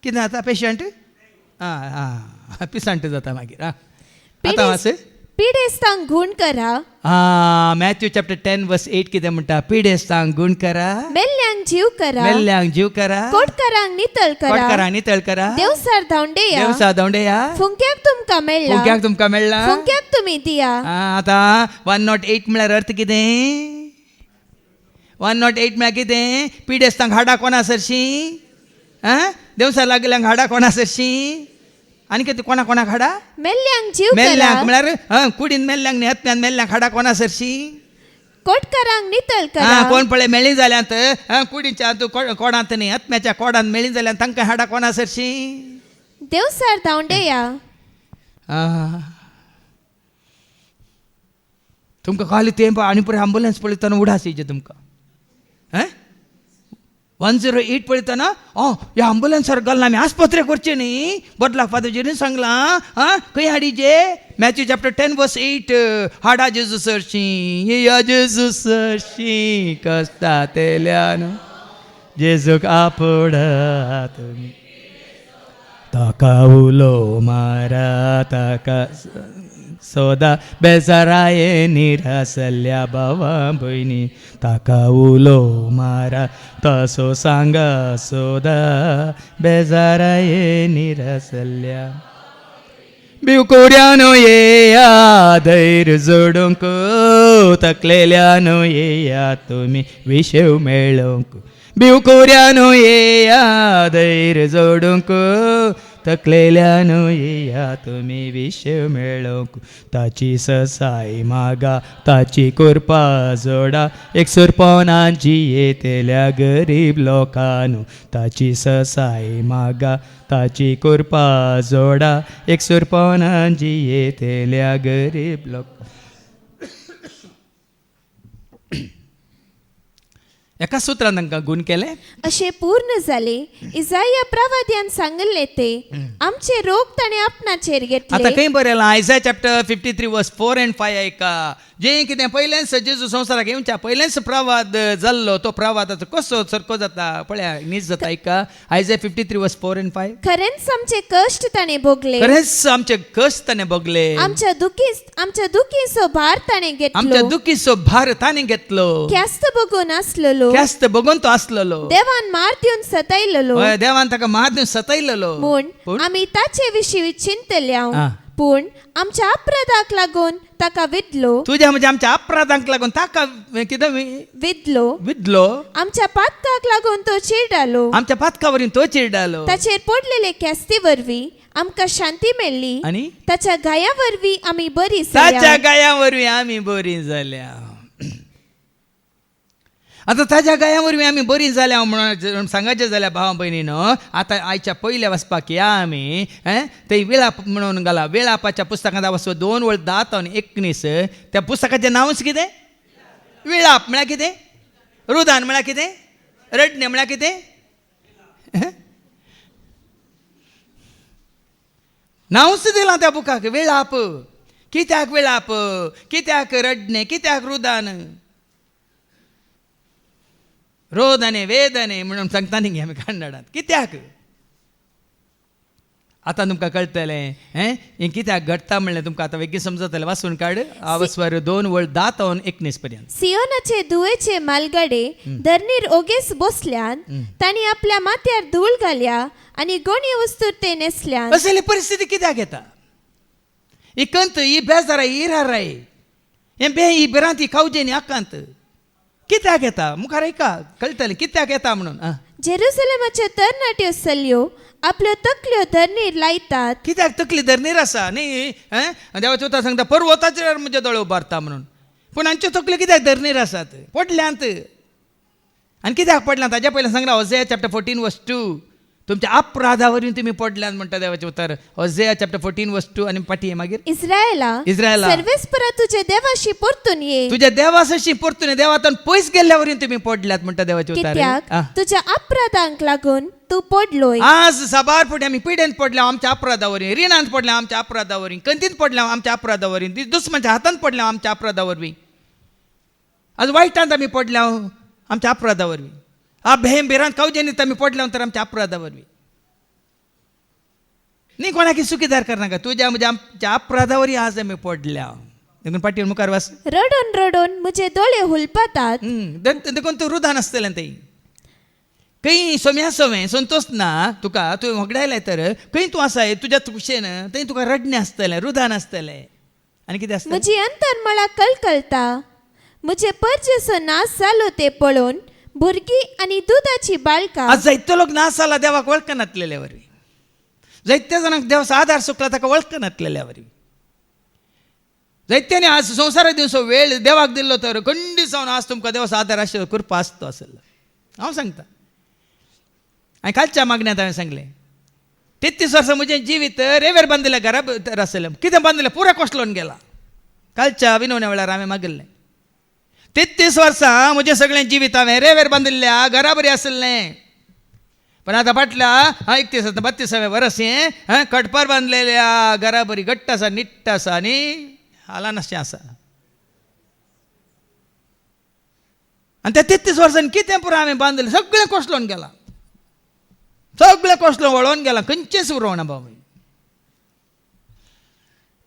कितें जाता पेशंट पिसांट जाता मागीर. आतां वास पिडेस्तांक घुण करा. मॅथ्यू चॅप्टर 10 वर्स 8 कितें म्हणटा. पिडेस्तांक गुण करा मेल्ल्यांक जीव करा मेल्ल्यांक जीव करा कोटकारांक नितळ करा देवसार धांवडया फुंक्याक तुमकां मेळ्ळा फुंक्याक तुमी दिया. आतां 108 म्हळ्यार अर्थ कितें. 108 म्हळ्यार कितें. पिडेस्तांक हाडा कोणा सरशी देवसार लागल्यांक हाडा कोणा सरशी आणि किती कोणा कोणाक हाडा मेल्ल्यांक जीव मेल्ल्यांक करा, म्हळ्यार कुडीन मेल्ल्यांक न्ही आत्म्यान मेल्ल्यांक हाडा कोणा सरशी कोटकारांक नितळ करा, कोण पळय मेळ्ळी जाल्यांत कुडीच्या कोडांत न्ही आत्म्याच्या कोडांत मेळ्ळी जाल्यार तांकां हाडा कोणा सरशी देवसार धांवडेया. तुमकां खाली ते आनी पळय आंबुलन्स पळयतना उडास येयचे तुमकां 108 पळयतना ह्या आंबुलन्सार घालून आमी आस्पत्रे करचे न्ही बदलाक फादरजीन सांगलां खंय हाडीचे मॅथ्यू चॅप्टर 10:8 हाडा जेजू सरशी या जेजू सरशी कस्ता तेल्यान जेजूक आपडा तुमी ताका उलो मारा ताका सोदा बेजाराये निरासल्या भावा भयणी ताका उलो मारा तसो सांगा सोदा बेजाराये निरासल्या भिवकोऱ्यानो येया धैर्य जोडूंक तकलेल्यानो येया तुमी विशेव मेळोंक भिवकोऱ्यानो येया धैर्य जोडूंक तकलेल्यानो येया तुमी विशेव मेळोंक ताची ससाय मागा ताची कृपा जोडा एकसुर पोनांची येतेल्या गरीब लोकांनो ताची ससाय मागा ताची कृपा जोडा एकसुर पोनांची येतेल्या गरीब लोक एका सुत्रान तांकां गुण केले अशें पूर्ण जाले. इसाया प्रवाद्यान सांगले ते आमचे रोग ताणे आपणाचेर आता घेतले. खंय बरयलां आयझाया चॅप्टर 53:4 and 5 ऐका जें कितें पयलेंच जेजू संवसाराक येवच्या पयलेंच प्रवाद जाल्लो तो प्रवादाचो कसो सरको जाता पळया नीज जाता ऐका आयझाया 53:4 and 5 खरेंच आमचे कश्ट ताणे भोगले, खरेंच आमचे कश्ट ताणें भोगले आमच्या दुखीचो भार ताणे आमच्या घेतलो. दुखीचो भार ताणें घेतलो ख्यास्त बघून आसलेलो, ख्यास्त बघून तो आसलेलो देवान मार दिवन सतायलेलो हय, देवान ताका मार दिवन सतायलेलो म्हूण आमी ताचे विशीं चिंतले आ. पूण आमच्या अपराधाक लागून ताका विधलो, तुज्या म्हणजे आमच्या अपराधांक लागून ताका कितें विधलो आमच्या पातकाक लागून तो चिरडालो, आमच्या पातकावरीन तो चिरडालो ताचेर पडलेले ख्यास्ती वरवीं आमकां शांती मेळ्ळी आनी ताच्या गाया वरवीं आमी बरी ताच्या जाल्या. गाया वरवीं आमी बरी जाल्या. आतां ताज्या गाया वरवीं आमी बरी जाल्या म्हणून सांगायचें जाल्यार भावा भयणीनो आतां आयच्या पयल्या वचपाक या आमी थंय विळाप म्हणून घाला विळापाच्या पुस्तकांत वचप 2:10-19 त्या पुस्तकाचें नांवच कितें विळाप म्हळ्यार कितें रुदान म्हळ्यार कितें रडणें म्हळ्यार कितें नांवच दिलां त्या बुकाक विळाप. कित्याक विळाप कित्याक रडणें कित्याक रुदान रोदने वेदने म्हणून सांगता न्ही आमी कन्नडांत कित्याक आतां तुमकां कळटलें हें कित्याक घडटा म्हणलें तुमकां आतां वेगळी समजतलें वाचून काड आवस्वर 2:10-19 पर्यंत. सियोनाचे दुवेचे मालगाडे धरणीर ओगेस बसल्यान तांणी आपल्या माथ्यार धूळ घाल्या आनी गोणी वस्तूर ते नेसल्यान. असली परिस्थिती कित्याक येता ही कंत ही बेजारा ही राय हें बे ही बिरांती खावचे न्ही आकांत कित्याक येता मुखार ऐका कळटलें कित्याक येता म्हणून. जेरुसलेमाच्यो तरणाट्यो चलयो आपल्यो तकल्यो धरणीर लायतात. कित्याक तकली धरणीर आसा न्ही देवाचें उतर सांगता पर्वताचेर म्हजे दोळे उबारता म्हणून पूण हांच्यो तकल्यो कित्याक धरणीर आसात पडल्यांत आनी कित्याक पडल्यात ताज्या पयलीं सांगला होसेया चॅप्टर 14:2 तुमच्या अपराधावरील तुम्ही पडल्यात म्हणटा देवाचें उतर होसेया चॅप्टर 14:2 आनी पाटी मागीर इस्रायला सर्वेस्परा तुजे देवाशी परतून ये तुझ्या देवाशी परतून ये देवातून पयस गेल्ल्यावरील तुम्ही पडल्यात म्हणटा देवाचें उतर. कित्याक तुज्या अपराधांक लागून तू पडलोय. आज साबार फुटी आमी पिडेंत पडल्या आमच्या अपराधावरीं रिणांत पडल्या आमच्या अपराधावरीं कंतींत पडल्या आमच्या अपराधावरीं दुस्मनाच्या हातांत पडल्या आमच्या अपराधावरवीं आज वायटांत आमी पडल्या आमच्या अपराधावरवीं भेम बिरांत कावजेनीत आमी पडल्या तर आमच्या अपराधावरवीं न्ही कोणाकी चुकीदार करनाका तुज्या म्हणजे आमच्या अपराधावरीं आज आमी पडल्या. देखून पाटी मुखार वाच रडोन रडोन म्हजे दोळे हुलपातात. देखून तूं रुदान आसतलें थंय खंय सोम्या संतोष ना तुका तुवें वगडायलें तर खंय तूं आसाय तुज्या कुशेन थंय तुका रडणें आसतलें रुदान आसतलें आनी कितें आसतलें म्हजी अंतर्मळा कलकलता. म्हजे परजेचो नाश जालो ते पळोवन भुरगीं आनी दुदाची बाळकां आज जायतो लोक नाश जाला देवाक वळखनासलेले वरवीं जायत्या जाणांक देवाचो आदार सुकला ताका वळखनातलेल्या वरी जायत्याने आज संवसाराक दिवचो वेळ देवाक दिल्लो तर खंडी जावन आज तुमकां देवाचो आदार आशिल्लो करपा आसतो आसलो. हांव सांगता हांवें कालच्या मागण्यांत हांवें सांगलें 33 वर्सां म्हजें जिवीत रेंवेर बांदिल्ल्या घरा भितर आसलें. कितें बांदिल्लें पुरो कोसळून गेला. कालच्या विनवण्या वेळार हांवें मागिल्लें 33 वर्सां म्हजें सगळें जिवीत हांवें रेंवेर बांदिल्ल्या घरा बरी आसलें. पण आतां फाटल्या 31-32 वर्स हें कटपार बांदलेल्या घरा बरी घट्ट आसा, निट्ट आसा आनी हालानाशें आसा. आनी त्या 33 वर्सांनी कितें पुरो हांवें बांदलें सगळें कोसळून गेलां. सगळें कोसळून वळोवन गेलां. खंयचेंच उरोवना बाबा.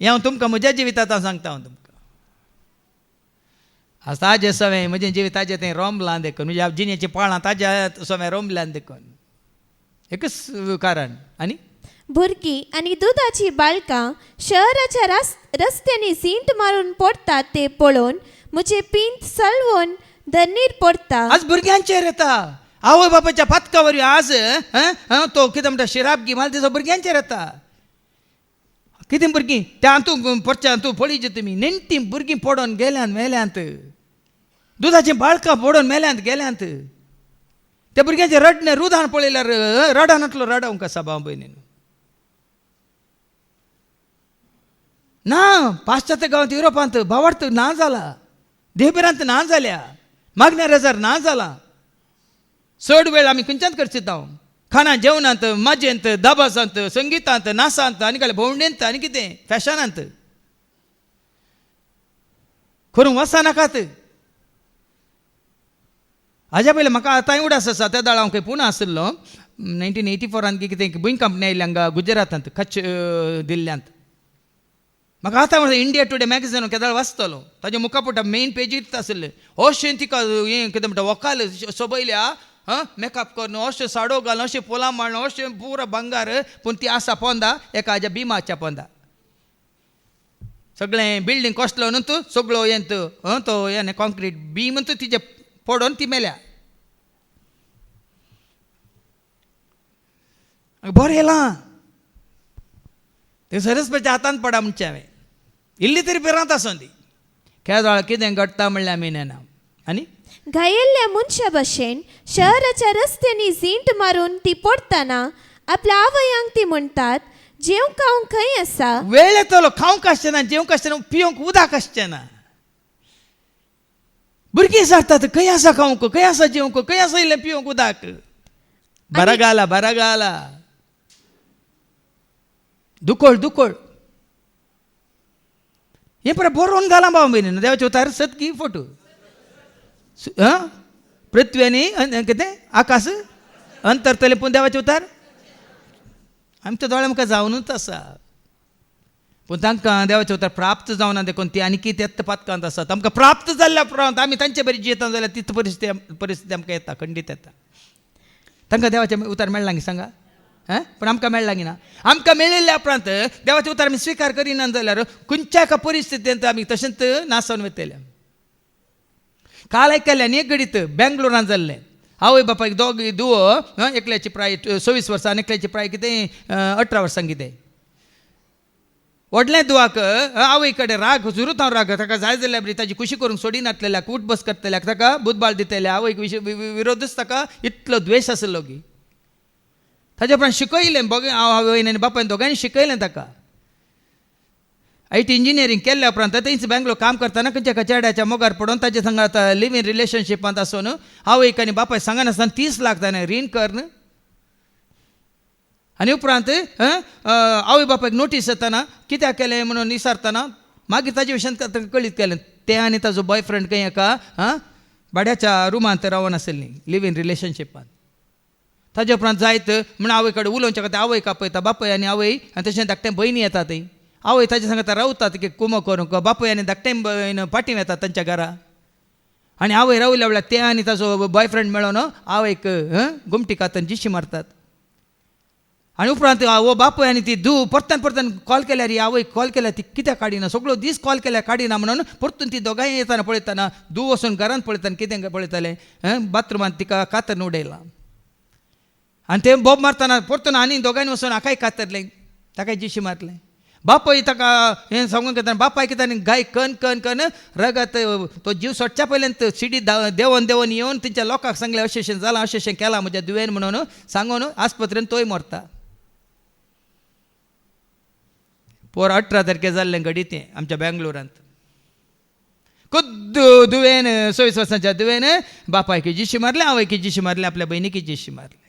हें हांव तुमकां म्हज्या जिवितांत हांव सांगता. हांव तुमकां आज ताजे सवें म्हजें जिवीत ताजें तें रोंबलां देखून म्हणजे जिणेचीं पाळां ताज्या सवें रोंबल्यान देखून एकच कारण. आनी भुरगीं आनी दुधाची बाळकां शहराच्या रस्त्यांनी झींट मारून पडटात ते पळोवन म्हजे पिंत सलवून धरणीर पडटा. आज भुरग्यांचेर येता. आवय बापायच्या पातका वरी आज तो कितें म्हणटा शिराप गिमाल तेजो भुरग्यांचेर येता. कितें भुरगीं त्या हातूंत परच्या तूं पळयचे तुमी नेणटीं भुरगीं पडोन गेल्यांत मेल्यांत. दुधाचीं बाळकां पडोन मेल्यांत गेल्यांत. त्या भुरग्यांचें रडणें रुदान पळयल्यार रडानातलो रडवंक आसा भाव भयणीन. ना पाश्चात्य गांवांत युरोपांत भावार्थ ना जाला. देवबिरांत ना जाल्या. मागण्या रेजार ना जाला. चड वेळ आमी खंयच्याच करचे जावं खाना जेवणांत मजेंत दाबासांत संगितांत नाचांत आनी काय भोंवडेंत आनी कितें फॅशनांत करूंक वचनाकात. हाज्या पयलीं म्हाका आतांय उडास आसा. त्या दाळा हांव खंय पुणा आसलो 1984 कितें भुंय कंपनी आयिल्ली हांगा गुजरातांत कच्छ दिल्ल्यांत. म्हाका आतां इंडिया टुडे मॅगझिन केदाळ वाचतलो. ताजे मुखापुटा मेन पेजीर आसले अशें तिका हें कितें म्हणटा वकाल सोबयल्या मेकअप करून अशें साडो घालून अशें पोलां मारून अशें पुरो भांगार. पूण ती आसा पोंदा एका हाज्या बिमाच्या पोंदा. सगळें बिल्डींग कोसलो न्हू तूं सगळो हें तो हें कॉन्क्रीट बीम तूं तिजे पडोन ती मेल्या. बरें येलां ते सरस्वतीच्या हातांत पडा म्हणचें हांवें. इल्ली तरी पिरांत आसूं ती केदाळ कितें घडटा म्हणल्यार आमी नेना. आनी घायिल्ल्या मनशा भशेन शहराच्या रस्त्यांनी झींट मारून ती पडटना आपल्या आवयांक ती म्हणटात जेवंक खावंक खंय आसा. वेळ येतलो खावंक आसचें ना जेवंक आसचें ना पिवंक उदक आसचें ना. भुरगीं सांगतात खंय आसा खावंक खंय आसा जेवंक खंय आसा इल्लें पिवंक उदक. बरा घाला दुकोळ हें पळय बरोवन घाला बाबा भयणीन देवाचे उतार सतकी फोटो पृथ्वी आनी कितें आकाश अंतरतले पूण देवाचे उतार आमच्या दोळ्या मुखार जावनूच आसा. पूण तांकां देवाचे उतार प्राप्त जावना देखून ती आनी कितें पातकांत आसा. आमकां प्राप्त जाल्ल्या उपरांत आमी तांचे बरी जियेता जाल्यार ती परिस्थिती आमकां येता खंडीत येता. तांकां देवाचे उतार मेळ्ळा गी सांगा. पण आमकां मेळ्ळा गी ना. आमकां मेळिल्ल्या उपरांत देवाचे उतार आमी स्विकार करिना जाल्यार खंयच्या एका परिस्थितींत आमी तशेंच नासोन वतले. काल आयकल्ल्यान एक घडीत बेंगलोरांत जाल्लें. आवय बापायक दोग दुवो एकल्याची प्राय 26 वर्सां आनी एकल्याची प्राय कितें 18 वर्सां कितें. व्हडल्या दुवाक आवय कडेन राग झुरूत हांव राग ताका जाय जाल्यार बरी ताजी खुशी करूंक सोडिनातलेल्याक उठ बस करतल्याक ताका बुधबाळ दितले आवयक विरोधूच ताका इतलो द्वेश आसलो की ताजे उपरांत शिकयलें आवयन आनी बापायन दोगांनी शिकयलें ताका. IT इंजिनियरींग केल्ल्या उपरांत थंयच बेंगलोर काम करतना खंयच्या एका चेड्याच्या मोगार पडोवन ताजे सांगात लिव्ह इन रिलेशनशिपांत आसून आवयक आनी बापाय सांगनासतना 30 लाख ताणें रीण कर न्हू. आनी उपरांत आवय बापायक नोटीस येतना कित्याक केलें म्हणून विचारतना मागीर ताजे विशयान कळीत केलें तें आनी ताजो बॉयफ्रेंड खंय एका भाड्याच्या रुमांत रावन आसलीं लिव्ह इन रिलेशनशिपांत. ताजे उपरांत जायत म्हण आवय कडेन उलोवचें खातीर आवयक आपयता बापाय आनी आवय आनी तशें धाकटें भयणी येता थंय. आवय ताजे सांगता रावतात की कुमो करूंक बापाय आनी धाकटें भयण पाटीम येतात तांच्या घरा. आनी आवय रावल्या वेळार तें आनी ताजो बॉयफ्रेंड मेळोन आवयक गुमटी कातन जिशी मारतात. आनी उपरांत वो बापूय आनी ती धूव परतन कॉल केल्यार ही आवय कॉल केल्यार ती कित्याक काडिना सगळो दीस कॉल केल्यार काडिना म्हणून परतून ती दोगांय येताना पळयतना धूव वचून घरांत पळयताना कितें पळयतालें बाथरुमांत तिका कातन उडयलां. आणि ते बॉब मारतना परतून आनी दोगांनी वचून आकाय कातरले ताका जिशी मारले बापाय ताका हें सांगून घेता बापाय कितें आनी गाय कन कन कन रगत तो जीव सोडच्या पयलेंत शिडी देंवन देंवन येवन तेंच्या लोकांक सांगलें अशें अशें जालां अशें अशें केलां म्हज्या दुयेन म्हणून सांगून आस्पत्रेन तोय मरता पोर 18 तारखे जाल्लें घडी तें आमच्या बेंगलोरांत खुद्द दुवेन 26 वर्सांच्या दुवेन बापायकी जिशी मारले आवयकी जिशी मारले आपल्या बहिणीकी जिशी मारले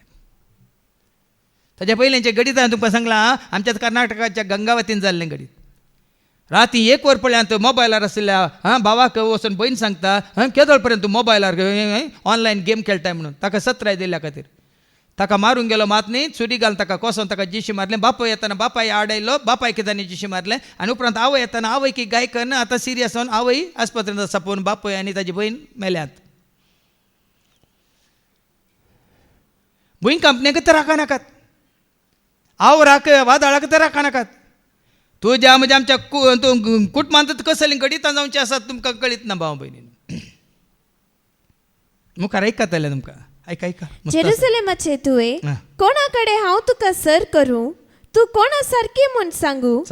ताच्या पयलींचे घडीत हांवें तुमकां सांगलां आमच्या कर्नाटकाच्या गंगावतीन जाल्लें घडीत राती 1 वर पळ्यांत मोबायलार आसल्या भावाक वचून बहीण सांगता केदोळ पर्यंत तूं मोबायलार ऑनलायन गेम खेळटाय म्हणून ताका 17 दिल्ल्या खातीर ताका मारूंक गेलो मात न्ही चुडी घालून ताका कोसोन ताका जिशी मारलें बापाय येताना बापाय आडयलो बापाय कित्यानी जिशी मारलें आनी उपरांत आवय येताना आवय की गाय करन आतां सिरियस जावन आवय आस्पत्रेंत आसा पळोवन बापाय आनी ताजी बहीण मेल्यांत भूंय कंपनीक तर राखा नाकात आवराक वादळाक तर राखा नाकात तुज्या म्हणजे आमच्या कुटुंबांत कसली घडीत जावची आसात तुमकां कळीत ना भाव भयणीन मुखार आयकतलें तुमकां ऐका जेरुसलेमाचे तुवें कोणा कडेन हांव तुका सर करूं तूं कोणा सारकी म्हूण सांगू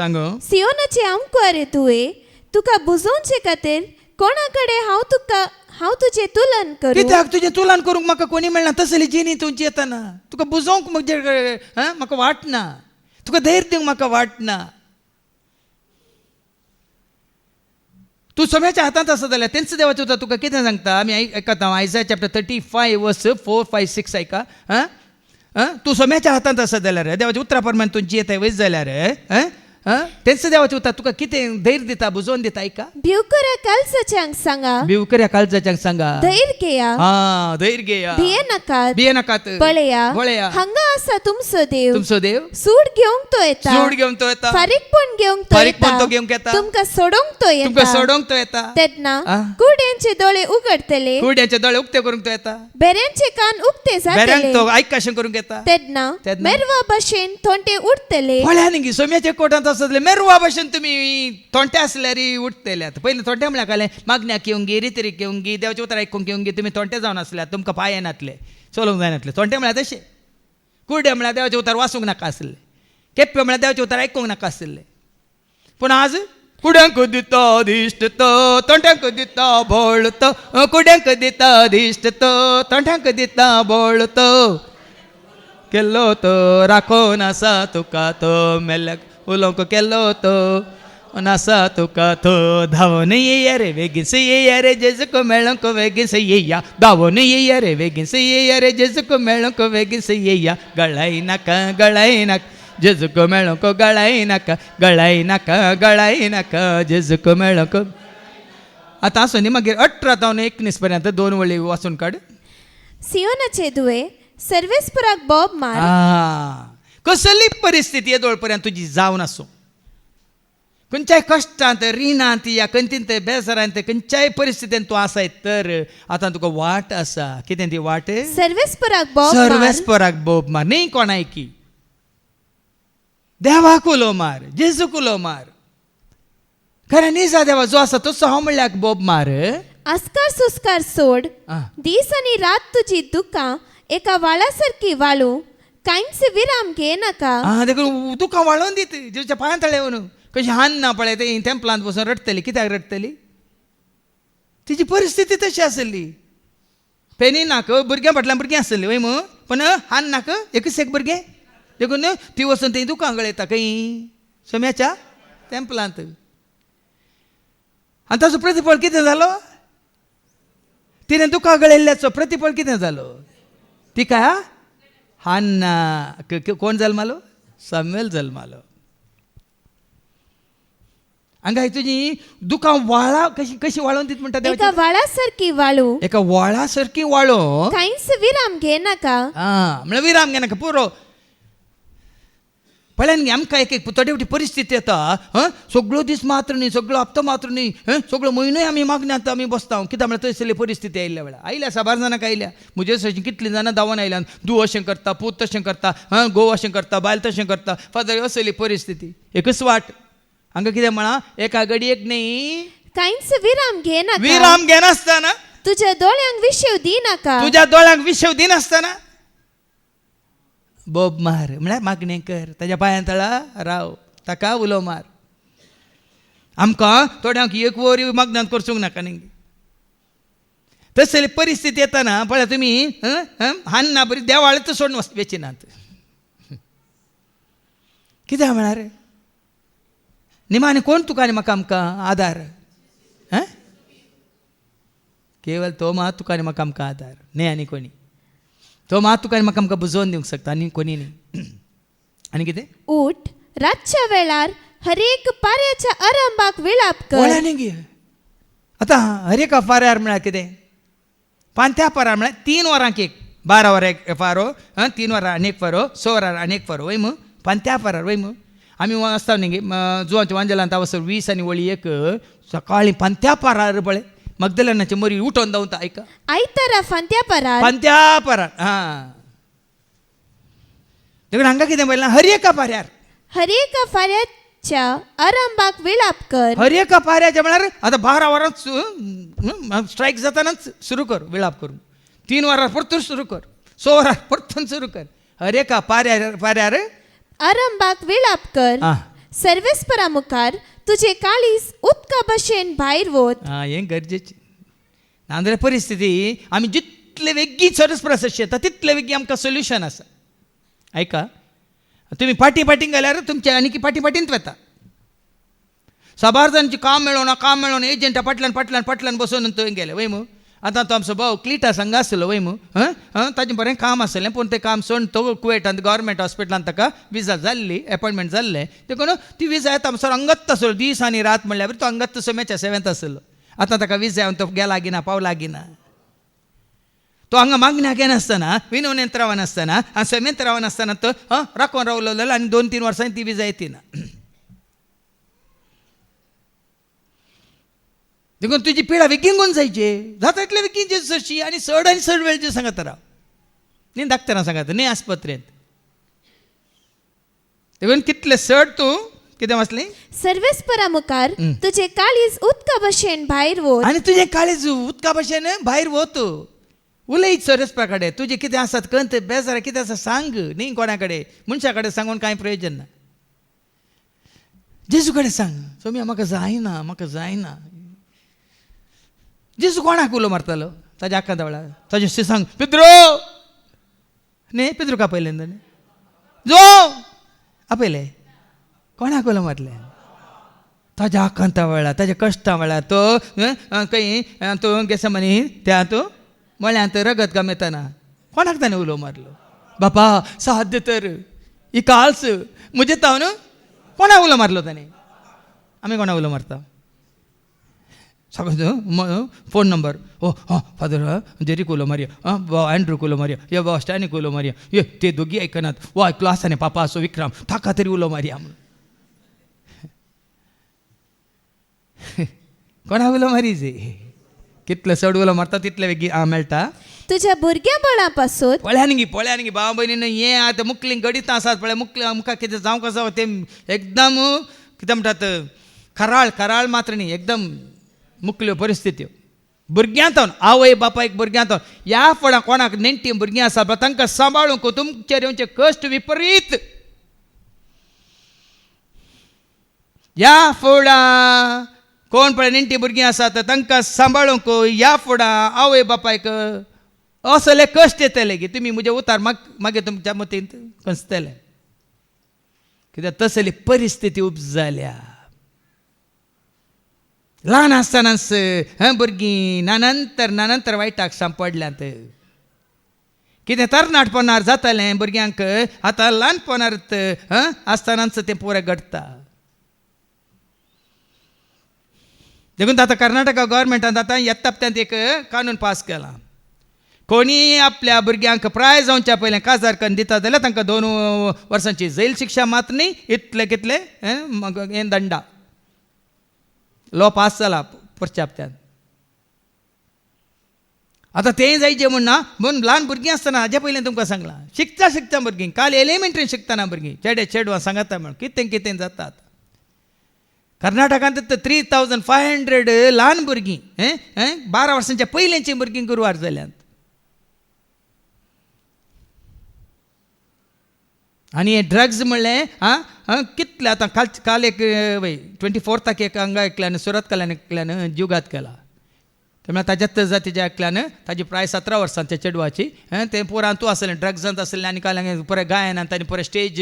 सियोनाचे आमकुआरे तुवें तुका बुजोवचे खातीर कोणा कडेन हांव तुजें तुलन करूं कित्याक तुजें तुलन करूंक म्हाका कोणी मेळना तसली जिणी तुमची येताना तुका बुजोवंक म्हाका वाटना तुका धैर्य दिवंक म्हाका वाटना तूं सोम्याच्या हातांत आसा जाल्यार तेंच देवाचें उतर तुका कितें सांगता आमी आयकता आयसाया चॅप्टर 35 वर्स 4, 5, 6 आयका तूं सोम्याच्या हातांत आसा जाल्यार देवाच्या उतरा प्रमाणे तूं जियेताय वयस जाल्यार तेंच देवाचें उतर तुका कितें धैर्य दिता बुजोवन दिता आयका भिवकऱ्या कालसाच्यांक सांगा भिवकऱ्या काळजाच्यांक सांगा धैर्य घेया धैर्य घेया भिये नाकात पळया हांगा आसा तुमचो देव सूड घेवंक तो येता फारीकपण घेवंक येता तुमकां सोडोवंक तो येता तेन्ना कुड्यांचे दोळे उगडतले उक्ते करूंक तो येता बेऱ्यांचे कान उक्ते जातले तो आयकाशें करूंक येता तेन्ना मेरवा भाशेन थोंटे उडतले पळया सोम्याच्या कोटांत आसतले मेरवा भाशेन तुमी थोंटे आसल्यार उठतले आतां पयलीं थोंटे म्हळ्यार काले मागण्याक येवंक गी रितीरीक येवंक गी देवाचें उतर आयकूंक येवंक गी तुमी थोंटे जावन आसल्यार तुमकां पांय येनातले चलोवंक जायनातले थोंटे म्हळ्यार तशें कुर्डे म्हळ्यार देवाचें उतर वाचूंक नाका आसले केप्पे म्हळ्यार देवाचें उतर आयकूंक नाका आसले पूण आज कुड्यांक दिता दिश्ट तो थोंट्यांक दिता बोळ तो कुड्यांक दिता दिश्ट तो थोंट्यांक दिता बोळ तो केल्लो तो राखोन आसा तुका तो मेल्ल्याक उलोवंक केल्लो तो नासा तुका तो धांवन येया रे बेगीस येया रे जेजुको मेळोंक बेगीस येया धांवन येया रे बेगीस येया रे जेजुको मेळोंक बेगीस येया गळाय नाका जेजुको मेळोंक गळाय नाका जेजुको मेळोंक आतां आसूं न्ही मागीर 18 तावन 19 पर्यंत 2 वळी वाचून काड सियोनाचे दुवे सर्वेस्पराक बॉब मार कसली परिस्थिती येदोळ पर्यंत तुजी जावन आसूं खंयच्याय कश्टांत रिणांत या खंयतींत बेजारांत खंयच्याय परिस्थितींत तूं आसाय तर आतां तुका वाट आसा कितें ती वाट सर्वेस्पराक बॉब मार न्ही कोणायकी देवाक उलो मार जेजूक उलो मार खरें निजा देवा जो आसा तसो हांव म्हणल्यार बॉब मार आस्कार सुस्कार सोड दीस आनी रात तुजी दुकां एका वाळा सारकी वाळू कांयच विराम घे नाका देखून तुका वाळोवन दीत जेच्या पांयां तळे व्हरून कशी हान ना पळय ते तेंपलांत बसून रडटली कित्याक रडटली तिची परिस्थिती तशी आसली पेनी नाक भुरग्यां फाटल्यान भुरगीं आसली वय मू पण हान नाक एकच एक भुरगें देखून ती वचून थंय दुकां गळयता खंय सोम्याच्या तेंपलांत आनी ताचो प्रतिफळ कितें जालो तिणें दुकां गळयल्ल्याचो प्रतिफळ कितें जालो ती काय हान्ना कोण जल्मालो सामुएल जल्मालो हांगा तुजी दुकां वाळा कशी वाळोवन दीत म्हणटा एका वाळा सारकी वाळू एका वाळा सारकी वाळो कांयच विराम घे नाका म्हळ्यार विराम घे नाका पुरो पळयान आमकां एक थोडी फावटी परिस्थिती येता सगळो दीस मात्र न्ही सगळो हप्तो मात्र न्ही सगळो म्हयनोय आमी मागण्यांत आमी बसता कित्याक म्हळ्यार थंयसरली परिस्थिती आयिल्ल्या वेळार आयल्या 7 जाणांक आयल्या म्हजे अशें कितलीं जाणां धांवन आयल्यान तूं अशें करता पूत तशें करता घोव अशें करता बायल तशें करता फादर असली परिस्थिती एकच वाट हांगा कितें म्हणा एका घडयेक न्ही कांयच विराम घे नासतना तुज्या दोळ्यांक विशेव दी नाका तुज्या दोळ्यांक विशेव दिनासतना बोब मार म्हळ्यार मागणें कर, ताज्या पांयां तळा राव, ताका उलो मार. आमकां थोड्यांक एक वर मागणांत करचूंक नाका न्ही. तसली परिस्थिती येताना पळय तुमी हान्ना बरी देवाळच सोडून वेचिनात. कित्याक म्हळ्यार निमाणे कोण तुका आनी म्हाका आमकां आदार? केवळ तो मात तुका आनी म्हाका आमकां आदार, न्ही आनी कोणी. तो मात तुका आनी म्हाका आमकां बुजोवन दिवंक शकता, आनी कोणी न्ही. आनी कितें? उठ, रातच्या वेळार हरेक पाऱ्याच्या आरंभाक विलाप कर. वळ्यानी गे आतां हरेका फाऱ्यार म्हळ्यार कितें? पांत्या पारार म्हळ्यार 3 वरांक एक, 12 वरां एक फारो, 3 वरां आनी एक फारो, 6 वरां आनी एक फारो, वय मू पांत्या पारार. वय मू आमी आसता न्ही गे जुवांच्या वांजेलांत वसर 20 आनी वळी एक सकाळीं पांत्या पारार पळय मगदलेनाची मरी उठोवन दावता. आयका आयतारा फांत्या पारार. पांत्या पारार. हां देखून हांगा कितें पळयलां? हरेका पाऱ्यार, हरेक फाऱ्याच्या आरंभाक विलाप कर. हरेका पाऱ्याच्या म्हळ्यार आतां 12 वरां स्ट्रायक जातानाच सुरू कर विलाप करून, 3 वरां परतून सुरू कर, 6 वरां परतून सुरू कर. हरेका पाऱ्यार आरंभाक विलाप कर. सर्वेस्परा मुखार तुझे काळीज उदका भशेन भायर वत. हें गरजेचें. नाजाल्यार परिस्थिती आमी जितले वेगळी सर्वेस्परा येता तितले वेगळी आमकां सोल्युशन आसा. आयका तुमी फाटीं गेल्यार तुमचे आनी फाटींत वता. साबार जाणांची काम मेळोन एजंटा फाटल्यान बसून थंय गेले. वय मू आतां तो आमचो भाव क्लिटास हांगा आसलो. वय मू ताजें बरें काम आसलें, पूण तें काम सोडून तो कुवेटांत गव्हर्मेंट हॉस्पिटलांत ताका विजा जाल्ली, एपॉयंटमेंट जाल्लें. देखून ती विजा येता आमचो अंगत्त आसलो, दीस आनी रात म्हणल्यार तो अंगत्त सोम्याच्या 7th आसलो. आतां ताका विजा येवन तो गेला गिना पावला गिना. तो हांगा मागण्याक येनासतना विनवनेंत रावनासतना आनी समेंत रावनासतना तो राखून रावलो जाल्यार आनी 2-3 वर्सांनी ती विजा येतिना. देखून तुजी पिळा विकींगून जायचे जाता इतले विकींग जेजू सरशी आनी चड वेळ जे सांगता राव, न्ही धाकटेरां सांगात, न्ही आस्पत्रेंत. देखून कितले चड तूं कितें वाचलें? सर्वेस्परा मुखार तुझे काळीज उदका भशेन भायर वत. आनी तुजें काळीज उदका भशेन भायर वत. उलयत सर्वेस्परा कडेन तुजें कितें आसा कंत बेजार कितें आसा सांग, न्ही कोणा कडेन मनशा कडेन सांगून कांय प्रयोजन ना. जेजू कडेन सांग, सोमी म्हाका जायना. जेजू कोणाक उलो मारतालो? ताज्या आक्का देवळा ताजे सांग पिद्रो न्ही पिद्रूक आपयलें न्ही जो आपयलें कोणाक उलो मारलें? ताज्या आकांता वेळार ताज्या कश्टा वेळार तो खंय तूं गेसमनी त्या तूं मळ्यांत रगत गमेतना कोणाक ताणें उलो मारलो? बापा साध्य तर इकाल्स म्हजें तावन कोणाक उलो मारलो ताणें? आमी कोणाक उलो मारता? सगळं फोन नंबर फादर जेरी उलो मारया, एंड्रू उलो मारया, या स्टॅनीक उलो मारया, ये ते दोगी आयकनात, आयकलो आसा न्ही पापा असो विक्रम ताका तरी उलो मारया म्हणून. कोणाक उलो मारीचे? कितले चड उलो मारता तितले वेगी मेळटा. तुझ्या भुरग्या बळा पासून पळ्यान गी भाव भयणीन हें आतां मुखलीं गडीत आसात पळय मुखार कितें जावंक आसा तें एकदम कितें म्हणटात खराळ मात्र न्ही, एकदम मुखल्यो परिस्थित्यो. भुरग्यांत आवय बापायक भुरग्यांत ह्या फळां कोणाक नेणटी भुरगीं आसा पळय तांकां सांबाळूंक तुमचेर येवचे कश्ट विपरीत. ह्या फुडां कोण पळय नेणटी भुरगीं आसात तांकां सांबाळूंक ह्या फुडां आवय बापायक असले कश्ट येतले की तुमी म्हजे उतार मागीर तुमच्या मतींत कसतले. कित्याक तसली परिस्थिती उपजाल्या. ल्हान आसतनाच भुरगीं नानंतर वायटाक सांपडल्यांत. कितें तरणाटपणार जातालें भुरग्यांक आतां ल्हानपणांत आसतनाच तें पुरें घडटा. देखून आतां कर्नाटका गव्हर्मेंटान आतां येता हप्त्यांत एक कानून पास केला. कोणी आपल्या भुरग्यांक प्राय जावच्या पयलें काजार करून दिता जाल्यार तांकां 2 वर्सांची जेल शिक्षा मात न्ही, इतले कितले हें दंडा. लॉ पास जाला परच्या हप्त्यान. आतां तें जायचें म्हूण ना, म्हणून ल्हान भुरगीं आसतना हाजे पयलें तुमकां सांगलां शिकता भुरगीं काल एलिमेंटरीन शिकतना भुरगीं चेडवां सांगता म्हण कितें जाता. कर्नाटकांत 3500 ल्हान भुरगीं 12 वर्सांच्या पयलींचीं भुरगीं गुरवार जाल्यांत. आनी हे ड्रग्स म्हणलें कितले आतां काल एक 24 एक हांगा एकल्यान सुरत कल्याण एकल्यान जीवघात केला. त्यामुळे ताज्यात जातीच्या एकल्यान ताजी प्राय 17 वर्सांच्या चेडवाची ते पोरां तूं आसलें ड्रग्सांत आसलें आनी काल पुरे गायनांत आनी पुरे स्टेज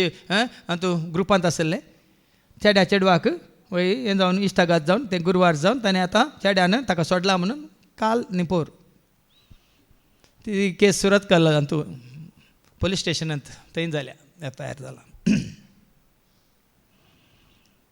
तूं ग्रुपांत आसलें. चेडवाक हें जावन इश्टाघात जावन ते गुरवार जावन ताणें आतां चेड्यान ताका सोडला म्हणून काल निपोर ती केस सुरत केला तूं पुलीस स्टेशनांत थंय जाल्या एफआयआर जाला.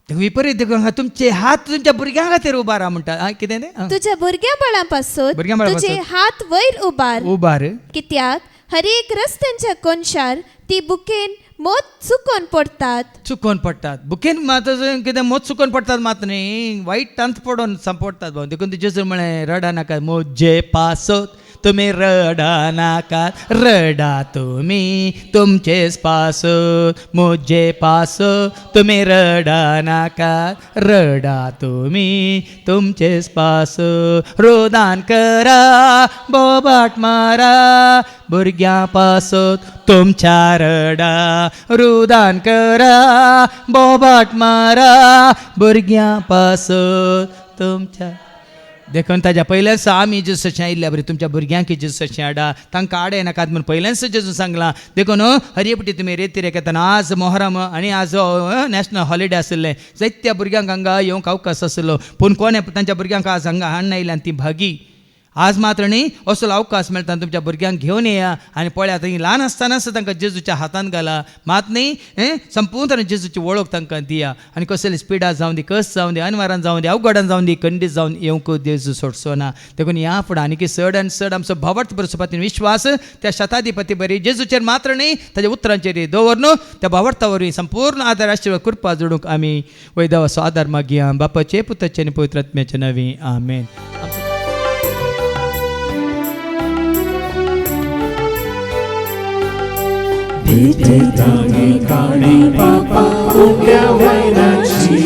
विपरीत देखून तुमचे हात तुमच्या भुरग्यां खातीर उबारा म्हणटा कितें तें तुझ्या भुरग्या बळापासून तुझे हात वयर उबार कित्याक हर एक रस्त्यांच्या कोनशार ती बुकेन मोत चुकोन पडटात बुकेन मात कितें मोत चुकोन पडटात मात न्ही वायट अंत पडोन संपडटात भाऊ. देखून जेजू म्हळें रडा नाका मोजे पासोत तुम्ही रडा नाकात रडा तुम्ही तुमचेच पासोत मोजे पासो तुम्ही रडा नाकात रडा तुम्ही तुमचेच पासो. रोदान करा बोबाट मारा भुरग्यां पासोत तुमच्या रडा रुदान करा बोबाट मारा भुरग्यां पासोत तुमच्या. देखून ताज्या पयल्याच आमी जेजूचे आयिल्ल्या बरी तुमच्या भुरग्यांक जेजूचे हाडा तांकां आडय नाकात म्हूण पयल्याच जेजू सांगलां. देखून हरयेपटी तुमी रेती येताना आज मोहरम आनी आज नॅशनल हॉलिडे आसले जायत्या भुरग्यांक हांगा येवंक अवकाश आसलो पूण कोणें तांच्या भुरग्यांक आज हांगा हाडून आयल्या आनी ती भागी. आज मात्र न्ही असलो अवकाश मेळटा तुमच्या भुरग्यांक घेवन येया आनी पळयात ल्हान आसतनाच तांकां जेजूच्या हातांत घाला. मात न्ही संपूर्ण जेजूची वळख तांकां दिया आनी कसली स्पिडार जावं दी कस जावं दी अनवरान जावं दी अवघडान जावं दी खंडीत जावन येवंक जेजू सोडचो ना. देखून ह्या फुडें आनी चड आनी चड आमचो भावार्थ बरोवपाचो विश्वास त्या शताधिपती बरी जेजूचेर मात्र न्ही ताच्या उतरांचेर दवरून त्या भावार्थावरवी संपूर्ण आदार आशिर्वाद कृपा जोडूंक आमी वैदवाचो आदार मागया बापाचे पुताचे आनी पवित्र आत्म्याचे नांवी आमेन. भेटेतानी काणी पापा उगल्या वैनाची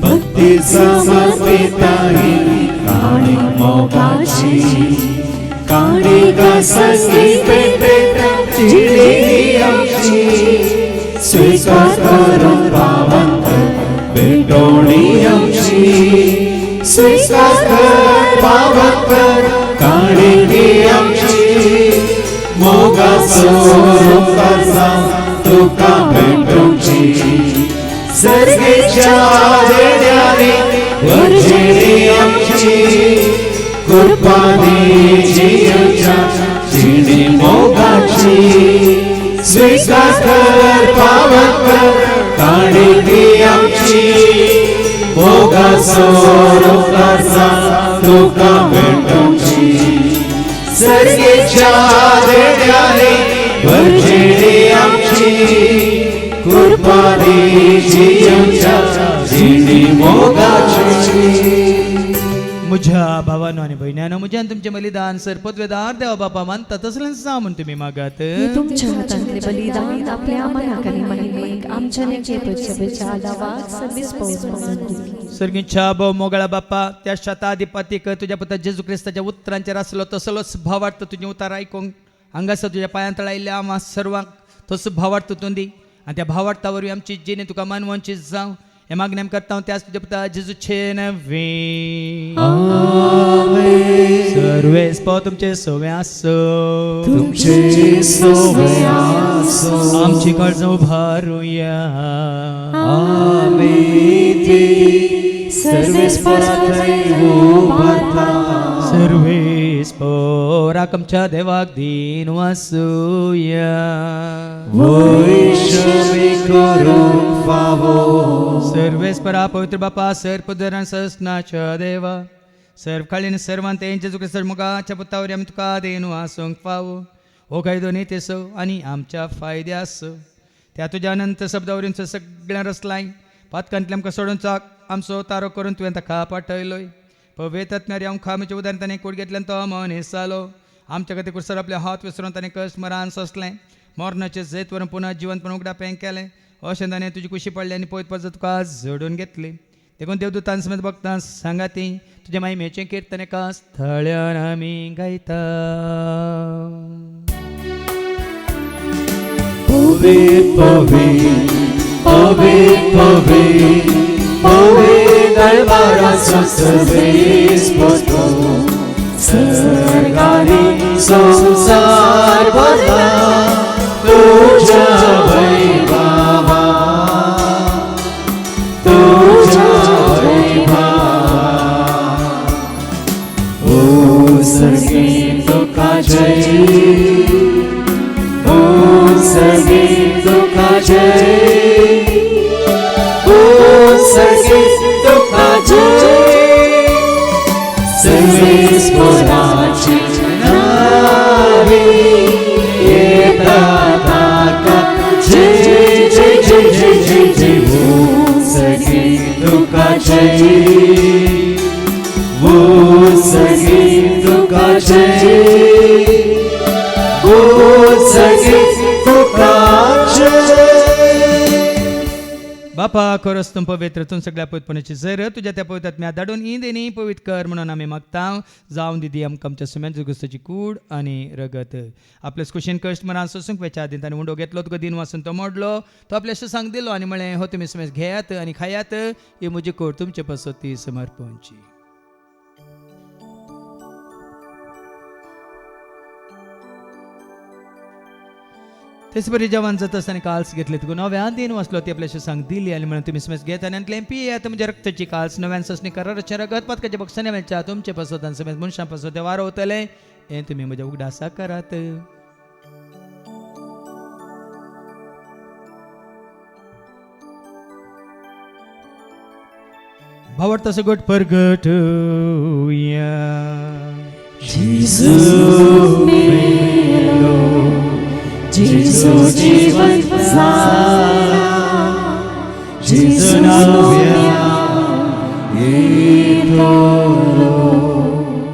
भक्ती समर्पिताही काणी मोगाची काणी गासली भेटेता चिडी आमची स्वीकार करून पावंत भेटोणी आमची स्वीकार कर पावंत काणी आमची मोगाचो रुपाचा तुका भेटोवची सर्गेच्या देण्याने वर्जेनी आमची कृपानी जियोच्या जिणी मोगाची स्वीकार कर पावकर काणी आमची मोगाचो रुपाचा तुका भेटोवची सर्गेच्या देण्याने वर्जेनी आमची कृपानी जियोच्या जिणी मोगाची. म्हज्या भावानो आनी भयण्यानो म्हज्यान तुमचें बलिदान सरपदवेदार देवा बापा मानता तसलें जा म्हूण तुमी मागात. तुमच्या हातांतले बलिदान आपल्या मनाक आनी महिमेक आमच्या नेचेपच्या बेचालावा सर्वीस पावस म्हणून सर्गीच्या भाव मोगळा बाप्पा त्या शताधिपतीक तुझ्या पुता जेजू क्रिस्ताच्या उतरांचेर आसलो तसलोच भावार्थ तुजें उतार आयकूंक हांगासर तुज्या पांयां तळा आयिल्ल्या आम्हा सर्वांक तसो भावार्थ तूं दी आनी त्या भावार्था वरवीं आमची जिणे तुका मानवंची जावं हे मागणी आमी करता त्याच तुज्या पुता जेजूचे नवी सर्वेस पाव तुमचे सोवे आसो तुमचे सोवे आसो आमची काळजां उबारुया आमेन. सर्वेस परात्रय उबारता सर्वेस पोराक आमच्या देवाक दिन वासुया वैष्णवी करूंक फावो सर्वेस परा पवित्र बापा सर्व पुदरान सस्नाच्या देवा सर्व काळीन सर्वांत जेजू क्रिस्त मुगाच्या पुतावर आमी तुका देन वासूंक फावो हो कायदो न्हितेसो आनी आमच्या फायद्यासो त्या तुज्या अनंत शब्दावरींचो सगळ्यां रसलाय पातकांतले आमकां सोडून चाक आमचो तारो करून तुवें ताका पाठयलोय पवेतत्म्यारी आमकां आमच्या उदारण ताणें कूड घेतल्यान तो मन हेसालो आमच्या खातीर कुसर आपले हात विसरून ताणें कश्ट मरान सोंसलें मोरणाचें जैत व्हरून पुन्हा जिवंतपण उगडा पें केलें अशें ताणें तुजी कुशी पडली आनी पयत पडत तुका जोडून घेतली देखून देवदूतां समेत भक्तां सांगाती तुज्या महिमेचें कीर्तन एका स्थळ्यान आमी गायता. Pavit, pavit, pavit, pavit, pavit दरबाराचा Sarves पोचतो. सर्गाने संसार भरला तुझ्या वैभवा, तुझ्या वैभवा. ओ सर्गी तुका जय, ओ सर्गी तुका जय, ओ सर्गी तुका जय. सर्वेस पोराची नावे येतात आता. जय जय जय जय जय जय जय. ओ सर्गी तुका जय, ओ सर्गी तुका जय, ओ सर्गी तुका जय. बापा खरंच तुम पवित्र तूं सगळ्या पवित्रपणाची जर तुझ्या त्या पवित्रात्म्या धाडून इंदेनी पवित्र कर म्हणून आम्ही मागता. जाऊन दिदी आमकां आमच्या सुम्यान जुगुस्ताची कूड आनी रगत आपले कुशीन कश्ट मनान सोसूंक वेच्या आदीं ताणें उंडो घेतलो तुका दिन वाचून तो मोडलो, तो आपल्या सांग दिलो आनी म्हळें हो तुमी सुमेस घेयात आनी खायात, ही म्हजी कूड तुमचे पासत ती समर्पणची. तेच बरी जेवण जाता आसतना काल्स घेतले तुका नव्यान दिन वाचलो ती आपल्याशी सांग दिली आनी म्हणून तुमी समेस घेता आनी अंतलें पियेत म्हणजे रक्ताची काल्स नव्यान ससणी कराराचें रगत पातकाच्या बक्षाने मेळच्या तुमचे पासत आनी समेस मनशां पासत वारो वतले हें तुमी म्हज्या उगडासा करात. भावार्थ सगट परगट जिसु जीवन सारा, जिसु नव्या येतो.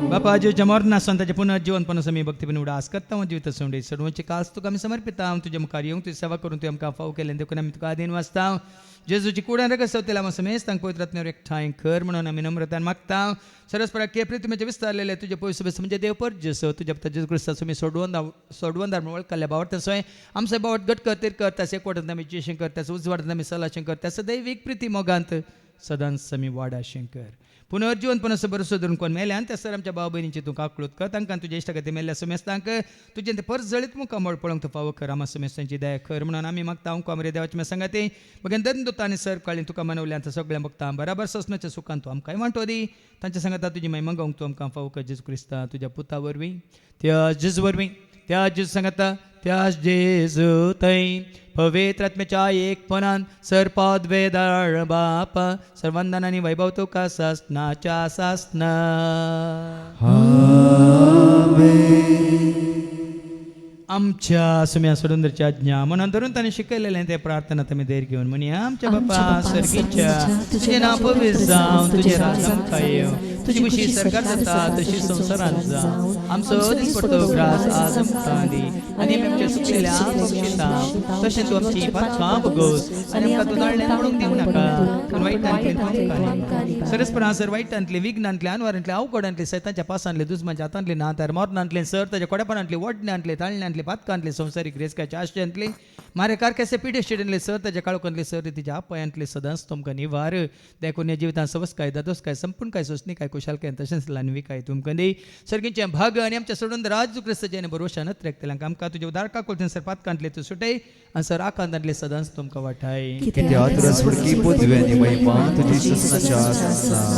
बापा आजच्या मरणासून ताचे पुनर्जीवनपणास आमी भक्तीपण उडास करता. जिवित सोंडे सर्वांची काल्स तुका आमी समर्पिता. तुझ्या मुखार येवंक तुजी सेवा करून तुवें आमकां फाव केलें देखून आमी तुका आदीन वाचता. जेजूची कुडान रगत सवतेला आमी समेज तांकां पवित्र आत्म्यावर एकठांय कर म्हणून आमी नम्रतान मागता. सरस्परा केप्री तुमचे विस्तारलेले तुझे पयस म्हणजे देव पर जसो तुझ्या जेजू क्रिस्तास तुमी सोडवंदार म्हणून वळखल्या बावट तसोय आमचे बावट गट करते करतास एकवटांत आमी जेशें करतास उजवाडांत आमी सलाशें करतास दैवीक प्रिती मोगांत सदांच आमी वाडाशें कर. पुनर्जीवनपणाचो बरोसो धरून कोण मेल्यान त्या सर आमच्या भाव भयणीची तूं काकळूत कर. तांकां तुज्या इश्टा खातीर मेल्ल्या समेस्तांक तुजें ते परस जळीत मुखार मोड पळोवंक तो फावो कर. आमा समेस्तांची दया कर म्हणून आमी मागता. हांव कोमरे देवाची मे सांगाती बगेन दन दोता आनी सर काळी तुका मनवल्यान तर सगळ्या भक्तां बराबर ससनाच्या सुखान तूं आमकांय वांटो दी. तांच्या सांगाता तुजी महिमा गावंक तूं आमकां फावो कर. जेजू क्रिस्ता तुज्या पुता वरवीं त्या जेजू वरवीं त्या जेजू सांगाता त्या जेजू थंय पवित्र आत्म्याच्या एकपणान सरपद वेदाळ बापा सर्वांदान आनी वैभव तुका सासनाच्या सासना. आमच्या सुम्या सुरंदरच्या आज्ञा मनात धरून ताणें शिकयलेलें तें प्रार्थना आमी देर घेवन म्हणया. आमच्या बापा सर्गीच्या तुजें नांव पवित्र जावं, तुजें राज्य आमकां येवं, तुजी कुशी सरकार जाता तशी संवसारांत जावं. आमचो दिसपडटो ग्रास आज आमकां दी आनी आमी आमच्या सुकलेल्या बक्षिता तशें तूं आमची पातकां भोगोस आनी आमकां तूं दाळण्या पडूंक दिवं नाका पूण वायटांतले सरस्परा सर वायटांतले विघ्नांतले अनवरांतले अवघडांतले सैतांच्या पासांतले दुस्मांच्या हातांतले नातार मोरणांतले सर ताच्या कोड्यापणांतले वडण्यांतले ताळण्यांतले पातकांतले संवसारीक रेसकाच्या आश्चर्यांतले मारे कारक्याचे पिढे शिडनले सर ताच्या काळोखांतले सर तिच्या आपयांतले सदांच तुमकां निवार देखून जिवितांत सवस काय दादोस काय संपूर्ण काय सोसणी काय कुशालकाय तशेंच लानवी काय तुमकां दी. सर्गींचे भाग आनी आमच्या सोडून राजू क्रिस्ताचे भरोशानच रेखतल्यांक आमकां तुज्या उदारका कोलतून सर पातकांतले तूं सुटय आनी सर आकांतांतले सदांच तुमकां वाटाय.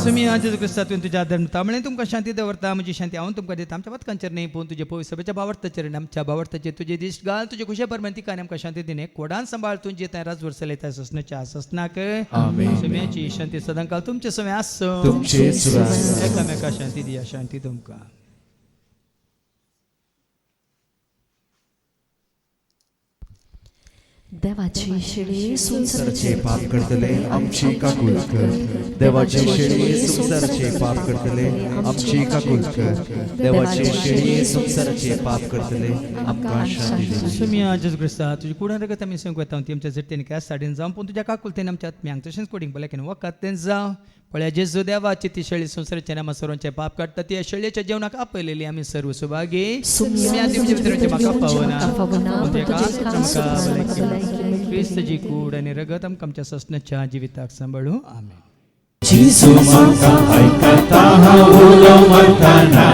सुमी आज क्रिस्ता तुवें तुज्या धर्मता म्हळें तुमकां शांती दवरता म्हजी शांती हांव तुमकां दिता. आमच्या पातकांचेर न्ही पूण तुजे पवित्र सभेच्या बावर्ताचेर आनी आमच्या बावर्ताचेर तुजे दिश्ट घाल. तुजे खुशे परमेन तिका आनी आमकां शांती दिने कोडान सांबाळ तुजी थंय राजवर चलयता ससनाच्या ससनाक. सुम्याची शांती सदां काल तुमचे समे आसूं एकामेका शांती दिया. शांती तुमकां. देवाची शिडी संसाराचे पाप करतले आमची काकूल कर. देवाची शिडी संसाराचे पाप करतले आमची काकूल कर. देवाची शिडी संसाराचे पाप करतले आमकां शांती दे. सुमी आज क्रिस्ता तुजी कुडान रगत आमी संक वता ती आमच्या जट्टेन काय साडीन जावं पूण तुज्या काकुलतेन आमच्या आत्म्यांक तशेंच कोडींग भलायकेन वखद तें जावं पळया जेजू देवाची ती शेळी संसाराच्या नामा सर्वांचे पाप काढतात ती शेळीच्या जेवणाक आपलेली आम्ही सर्व सुभागी म्हाका पावना क्रिस्तची कूड आणि रगत आमच्या ससनाच्या जिविताक सांभाळू आमेन. जेजू म्हाका आयकता हांव उलो मारतना,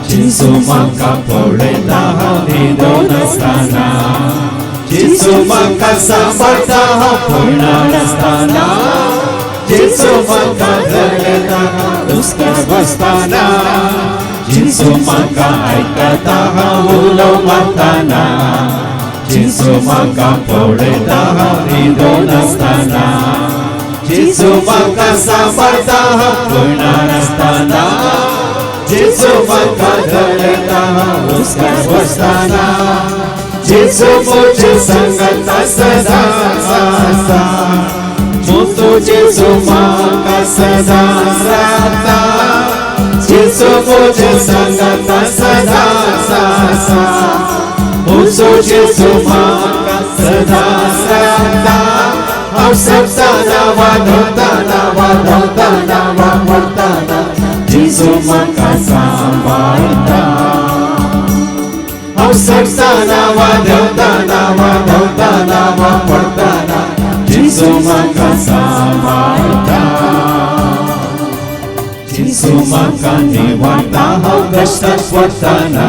जेजू म्हाका पळयता हांव न्हिदोन आसतना, जेजू म्हाका सांबाळता हांव पळणार आसतना, जेजू म्हाका धरता हांव हुस्क्यार बसतना, जेजू म्हाका आयकता हांव उलो मारतना, जेजू म्हाका पळयता हांव न्हिदोन आसतना, जेजू म्हाका सांबाळता हांव पळणार आसतना, जेजू म्हाका धरता हांव हुस्क्यार बसतना, जेजू म्हजे संगत सदा आसा, मोतो जेजू म्हाका सदा राखता, जेजू म्हजे संगत सदा आसा, मोतो जेजू म्हाका सदा राखता, हांव सपताना वाजवताना वाजवताना वापरताना, जेजू म्हाका सांबाळटा, हांव सपताना वाजवताना वाजवताना वापरताना, जेजू म्हाका सांबाळटा, जेजू म्हाका निवारता हांव कश्टांत पडटाना,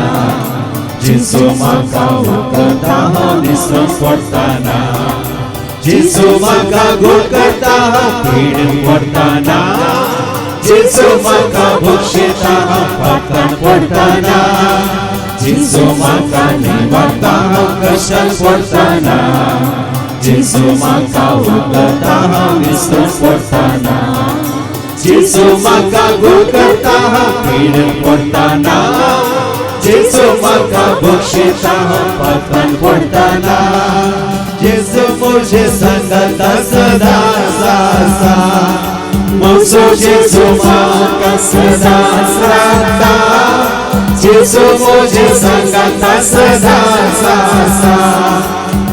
जेजू म्हाका उखलता हांव निसरून पडटाना, जेजू म्हाका गोड करता हांव पिडेंत पडटाना, जेजू म्हाका बक्षिता हांव पातळांत पडटाना, जेजू म्हाका निवारता हांव कश्टांत पडटाना, जेजू म्हाका उखलता हांव निसरून पडटाना, जेजू म्हाका गोड करता हांव पिडेंत पडटाना, जेजू म्हाका बक्षिता हांव पातळांत पडटाना, जेजू म्हजे संगत सदा आसा, म्हजो जेजू म्हाका सदा राखता, जेजू म्हजे संगत सदा आसा,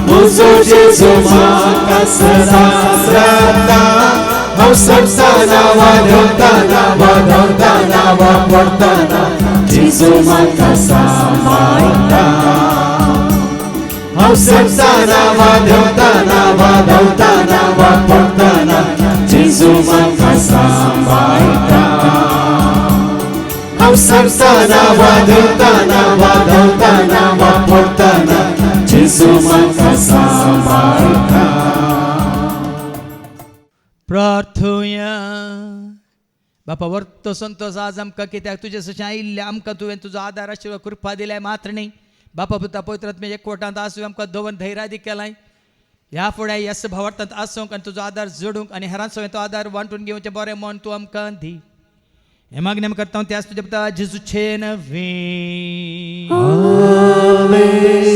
म्हजो जेजू म्हाका सदा राखता, हांव सपताना वाजवताना वाजवताना वापरताना, जेजू म्हाका सांबाळटा, हांव सपताना वाजवताना वाजवताना वापरताना, जेजू म्हाका सांबाळटा, हांव सपताना वाजवताना वाजवताना वापरताना, जेजू म्हाका सांबाळटा. प्रार्थुया. बापा वर्तो संतोष आज आमकां कित्याक तुजे सशें आयिल्ले आमकां तुवें तुजो आदार आशिर्वाद कृपा दिल्याय मात्र न्ही बापा पुता पवित्र आत्म्याचे एकवटांत आसूं आमकां दवरून धैर्यादी केलाय ह्या फुडें यस भावार्थांत आसूंक आनी तुजो आदार जोडूंक आनी हेरां सगळें तो आदार वांटून घेवचें बरें म्हूण तूं आमकां दी. हे मागणें करता त्याच तुजे पुता जेजूचे नवी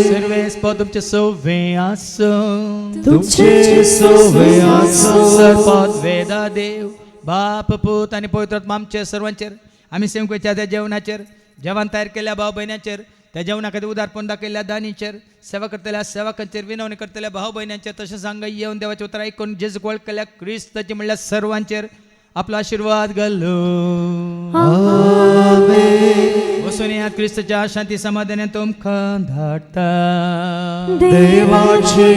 सर्वेस्प तुमचे सोवे आसूं तुमचे सोवे आसूं सर्वपद वेदा देव बाप पूत आनी पवित्र आत्मा आमचे सर्वांचेर आमी सेवकेच्या त्या जेवणाचेर जेवण तयार केल्या भाव भयणांचेर त्या जेवणा खातीर उदारपण दाखयल्या दानीचेर सेवा करतल्या सेवकांचेर विनवणी करतल्या भाव भयणांचेर तशेंच हांगा येवन देवाचें उतर आयकून जेजूक वळखल्या क्रिस्ताची म्हणल्यार सर्वांचेर आपलो आशीर्वाद घालो. वसून यात क्रिस्ताच्या शांती समाधानान तुमकां धाडटा. देवाचे